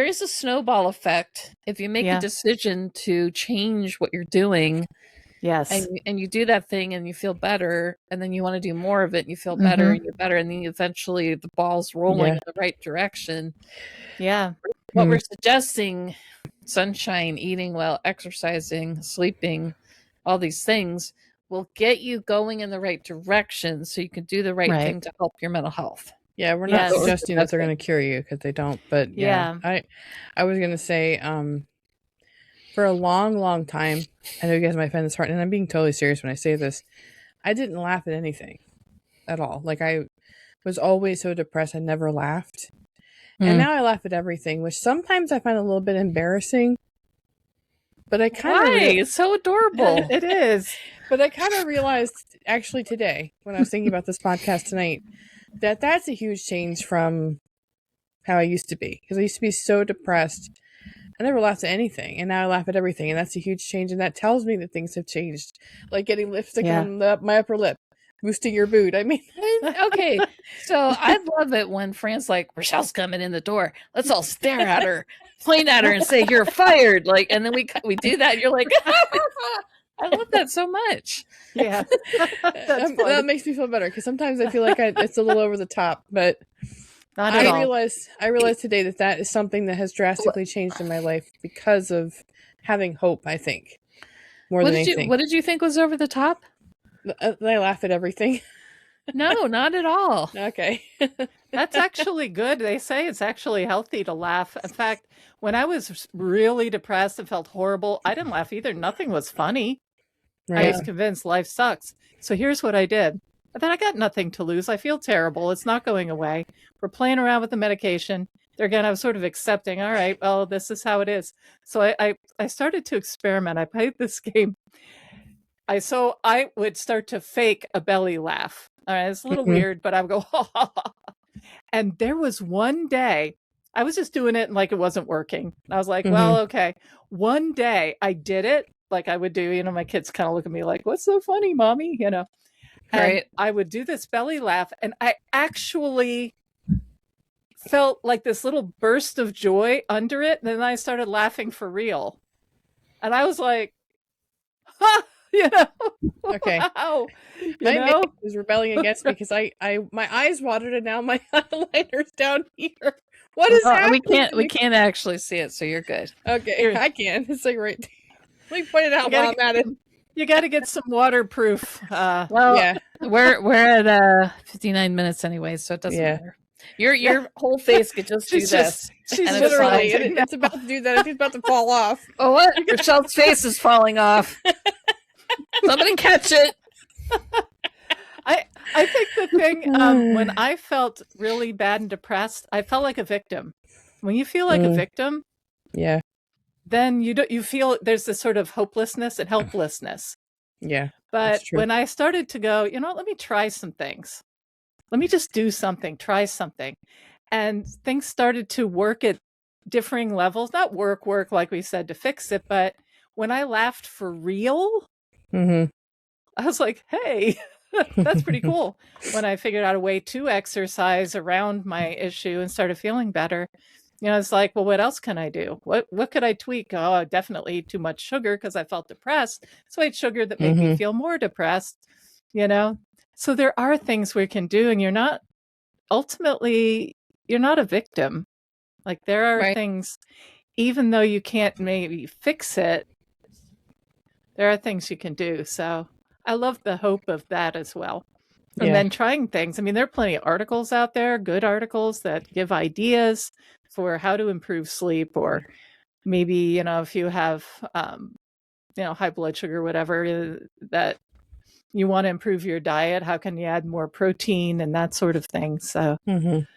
is a snowball effect if you make a decision to change what you're doing. Yes. And you do that thing and you feel better, and then you want to do more of it and you feel better and you're better, and then eventually the ball's rolling in the right direction. Yeah. What we're suggesting, sunshine, eating well, exercising, sleeping, all these things will get you going in the right direction so you can do the right thing to help your mental health. Yeah, we're not suggesting that they're going to cure you, because they don't. But I was going to say, for a long, long time, I know you guys might find this hard, and I'm being totally serious when I say this, I didn't laugh at anything at all. Like, I was always so depressed, I never laughed. And now I laugh at everything, which sometimes I find a little bit embarrassing. But I kind of... It's so adorable. It is. But I kind of realized, actually today, when I was thinking about this podcast tonight, that that's a huge change from how I used to be. Because I used to be so depressed. I never laughed at anything, and now I laugh at everything, and that's a huge change, and that tells me that things have changed. Like getting lipstick on my upper lip, boosting your boot. I mean, okay, so I love it when Fran's like, Rochelle's coming in the door. Let's all stare at her, point at her, and say, "You're fired!" Like, and then we do that, and you're like, I love that so much. Yeah, that makes me feel better, because sometimes I feel like it's a little over the top, but. I realized today that is something that has drastically changed in my life because of having hope, I think, more than anything. What did you think was over the top? I laugh at everything. No, not at all. Okay. That's actually good. They say it's actually healthy to laugh. In fact, when I was really depressed and felt horrible, I didn't laugh either. Nothing was funny. Right. I was convinced life sucks. So here's what I did. I thought, I got nothing to lose. I feel terrible. It's not going away. We're playing around with the medication. There again, I was sort of accepting, all right, well, this is how it is. So I started to experiment. I played this game. I would start to fake a belly laugh. All right, it's a little weird, but I would go, ha, ha, ha. And there was one day I was just doing it and like it wasn't working. I was like, Mhm. well, okay. One day I did it like I would do, you know, my kids kind of look at me like, what's so funny, mommy? You know, and Right. I would do this belly laugh and I actually felt like this little burst of joy under it. And then I started laughing for real. And I was like, ha, you know, Okay. wow, you My know, baby is rebelling against me because my eyes watered and now my highlighter's down here. What is Well, happening? we can't actually see it, so you're good. Okay, I can. It's like right there. Let me point it out while I'm at it. You got to get some waterproof. Well, Yeah. we're at 59 minutes anyway, so it doesn't Yeah. matter. Your whole face could just do She's this. she's And it's Literally, fine. it's about to do that. I think it's about to fall off. Oh, what? Rochelle's face is falling off. Somebody catch it. I think the thing when I felt really bad and depressed, I felt like a victim. When you feel like a victim, Yeah. then you feel there's this sort of hopelessness and helplessness. Yeah. But That's true. when I started to go, you know what, let me try some things. Let me just do something, try something. And things started to work at differing levels, not work like we said to fix it, but when I laughed for real, Mm-hmm. I was like, hey, that's pretty cool. When I figured out a way to exercise around my issue and started feeling better, you know, it's like, well, what else can I do? What could I tweak? Oh, I definitely ate too much sugar because I felt depressed. So I ate sugar that made me feel more depressed, you know? So there are things we can do, and you're not a victim. Like there are Right. things, even though you can't maybe fix it, there are things you can do. So I love the hope of that as well. And then trying things. I mean, there are plenty of articles out there, good articles that give ideas for how to improve sleep, or maybe, you know, if you have, you know, high blood sugar, whatever, that you want to improve your diet, how can you add more protein and that sort of thing. So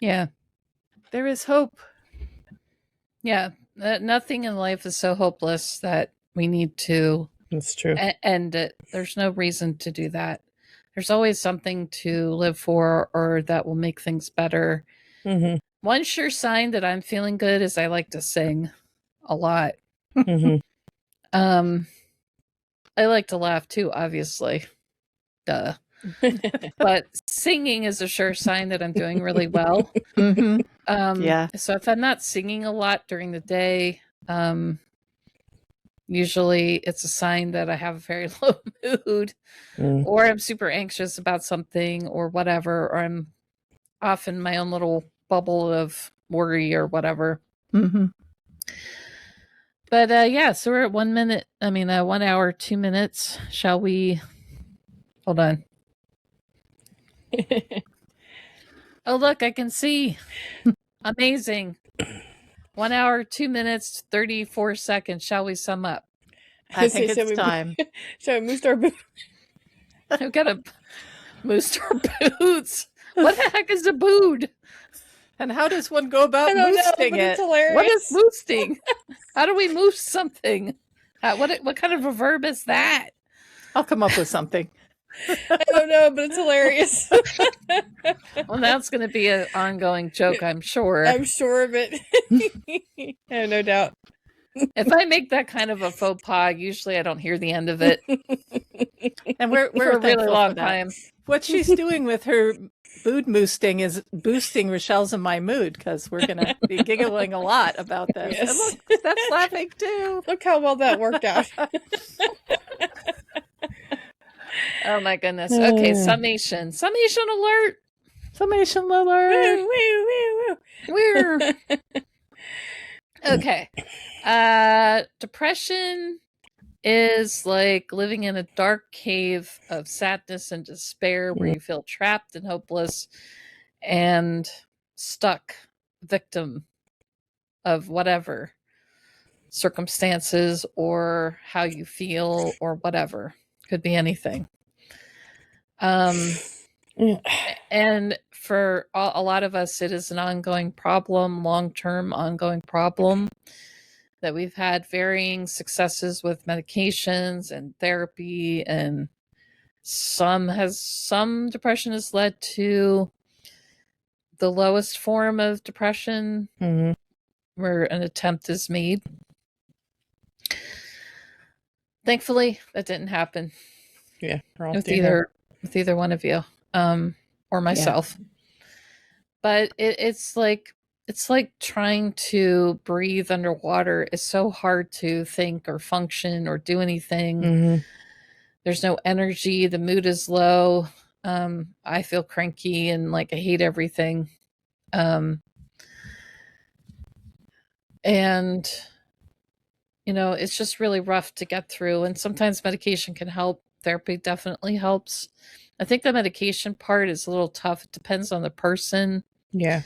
Yeah. there is hope. Yeah. Nothing in life is so hopeless that we need to That's true. end it. There's no reason to do that. There's always something to live for or that will make things better. Mm-hmm. One sure sign that I'm feeling good is I like to sing a lot. Mm-hmm. I like to laugh too, obviously. Duh. But singing is a sure sign that I'm doing really well. Yeah. So if I'm not singing a lot during the day, usually it's a sign that I have a very low mood, or I'm super anxious about something or whatever, or I'm off in my own little bubble of worry or whatever. But yeah, so we're at 1 hour, 2 minutes. Shall we? Hold on. Oh, look, I can see. Amazing. 1 hour, 2 minutes, 34 seconds. Shall we sum up? I think it's time. So we moved our boots. I've got to moose our boots. What the heck is a boot? And how does one go about moosting it? It's hilarious. What is moosting? How do we moose something? What kind of a verb is that? I'll come up with something. I don't know, but it's hilarious. Well, that's going to be an ongoing joke, I'm sure. I'm sure of it. I have no doubt. If I make that kind of a faux pas, usually I don't hear the end of it. And we're For a really thankful long for that. time. What she's doing with her mood moosting is boosting Rochelle's and my mood, because we're going to be giggling a lot about this. Yes. And look, Steph's laughing too. Look how well that worked out. Oh my goodness. Okay, summation. Summation alert. Summation alert. Woo, woo, woo, woo. We're okay. Depression is like living in a dark cave of sadness and despair where you feel trapped and hopeless and stuck, victim of whatever circumstances or how you feel or whatever. Could be anything. And for a lot of us, it is an ongoing problem, long-term ongoing problem that we've had varying successes with medications and therapy, and some depression has led to the lowest form of depression, where an attempt is made. Thankfully, that didn't happen. Yeah, with either one of you, or myself. But it's like trying to breathe underwater. It's so hard to think or function or do anything. Mm-hmm. There's no energy. The mood is low. I feel cranky and like I hate everything. And it's just really rough to get through. And sometimes medication can help. Therapy definitely helps. I think the medication part is a little tough. It depends on the person. Yeah.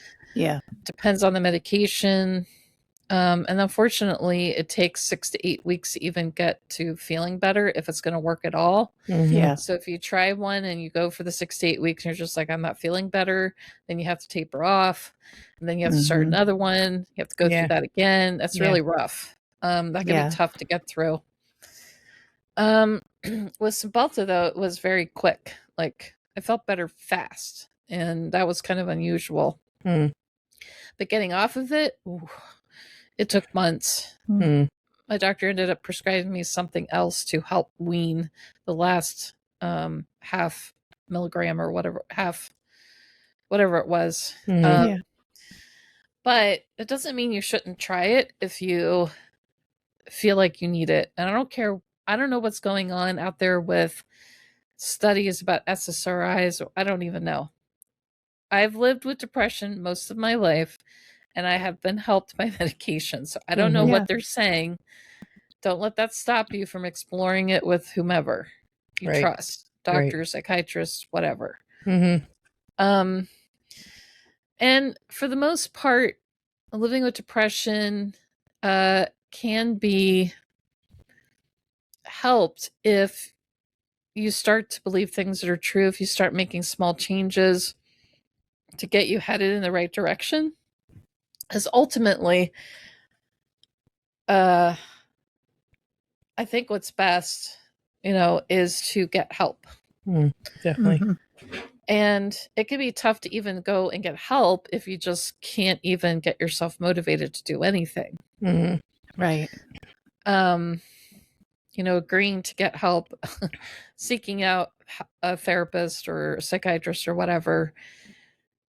Depends on the medication. And unfortunately, it takes 6 to 8 weeks to even get to feeling better if it's going to work at all. Mm-hmm. Yeah. So if you try one and you go for the 6 to 8 weeks and you're just like, I'm not feeling better, then you have to taper off. And then you have to start another one. You have to go through that again. That's really rough. That can be tough to get through. With Cymbalta, though, it was very quick. Like, I felt better fast. And that was kind of unusual. Mm. But getting off of it, it took months. Mm. My doctor ended up prescribing me something else to help wean the last half milligram or whatever it was. But it doesn't mean you shouldn't try it if you feel like you need it. And I don't care. I don't know what's going on out there with studies about SSRIs. I don't even know. I've lived with depression most of my life, and I have been helped by medication. So I don't know what they're saying. Don't let that stop you from exploring it with whomever you trust. Doctors, psychiatrists, whatever. Mm-hmm. And for the most part, living with depression can be helped if you start to believe things that are true, if you start making small changes to get you headed in the right direction. Because ultimately, I think what's best, is to get help. Definitely. Mm-hmm. And it can be tough to even go and get help if you just can't even get yourself motivated to do anything. Mm-hmm. Right. Agreeing to get help, seeking out a therapist or a psychiatrist or whatever,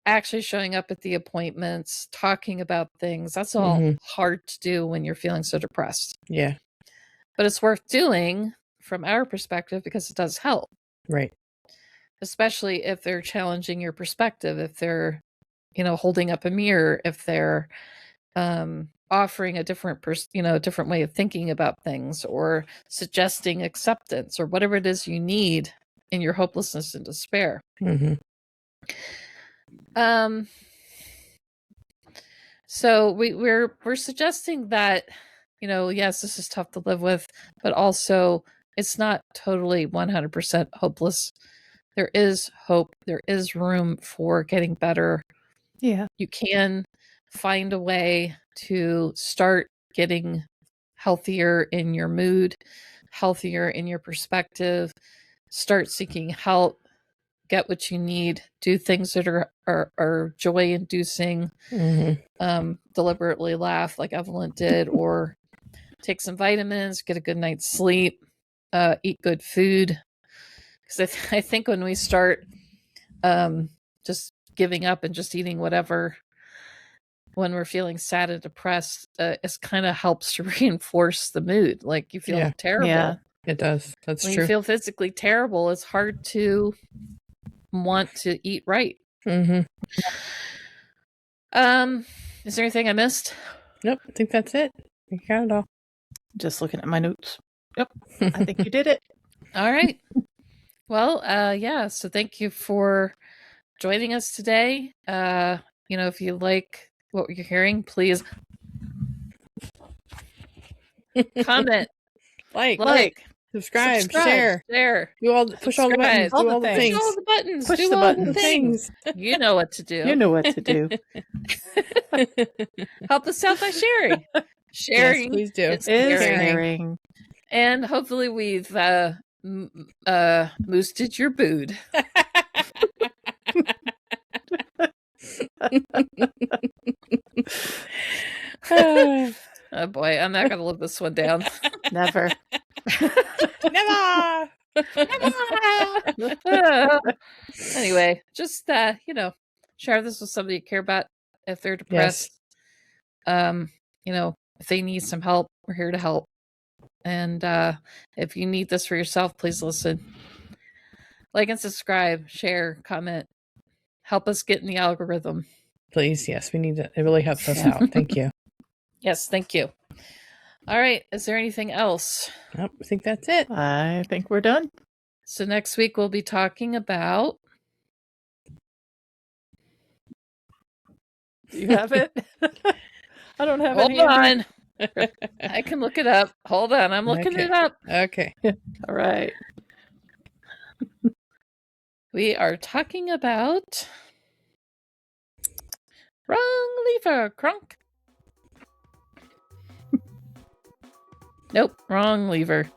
actually showing up at the appointments, talking about things. That's all hard to do when you're feeling so depressed. Yeah. But it's worth doing from our perspective because it does help. Right. Especially if they're challenging your perspective, if they're, holding up a mirror, if they're offering a different different way of thinking about things, or suggesting acceptance, or whatever it is you need in your hopelessness and despair. Mm-hmm. So we're suggesting that, yes, this is tough to live with, but also it's not totally 100% hopeless. There is hope. There is room for getting better. Yeah. You can find a way to start getting healthier in your mood, healthier in your perspective, start seeking help, get what you need, do things that are joy inducing, deliberately laugh like Evelyn did, or take some vitamins, get a good night's sleep, eat good food. Because I think when we start just giving up and just eating whatever when we're feeling sad and depressed, it kind of helps to reinforce the mood. Like, you feel terrible. Yeah, it does. That's when true. you feel physically terrible, it's hard to want to eat right. Mm-hmm. Is there anything I missed? Nope. I think that's it. You got it all. Just looking at my notes. Yep. I think you did it. All right. Well, so thank you for joining us today. If you like what you're hearing, please comment, like, subscribe, share, push all the buttons, all do the all the things. things. Push all the buttons, Push do the all buttons. the things. You know what to do. You know what to do. Help us out by sharing. Sharing, yes, please do. is Is caring. caring. And hopefully we've boosted your mood. Oh boy, I'm not gonna live this one down. Never. Never. Anyway, just share this with somebody you care about if they're depressed. Yes. If they need some help, we're here to help. And if you need this for yourself, please listen. Like and subscribe, share, comment. Help us get in the algorithm. Please, yes, we need it. It really helps us out. Thank you. Yes, thank you. All right, is there anything else? Nope, I think that's it. I think we're done. So next week we'll be talking about... Do you have it? I don't have Hold any. on. I can look it up. Hold on, I'm looking it up. Okay. All right. We are talking about... Wrong lever, crunk. Nope, wrong lever.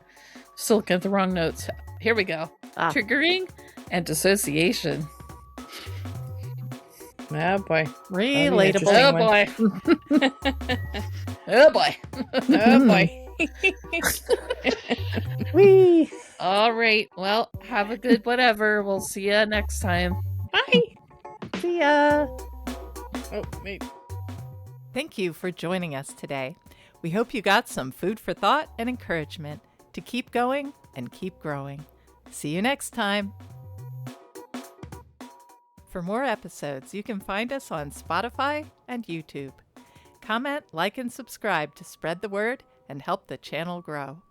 Still looking at the wrong notes. Here we go. Triggering and dissociation. Oh boy. Relatable. Oh boy. Oh boy. Oh boy. Wee. All right. Well, have a good whatever. We'll see you next time. Bye. See ya. Oh, wait. Thank you for joining us today. We hope you got some food for thought and encouragement to keep going and keep growing. See you next time. For more episodes, you can find us on Spotify and YouTube. Comment, like, and subscribe to spread the word and help the channel grow.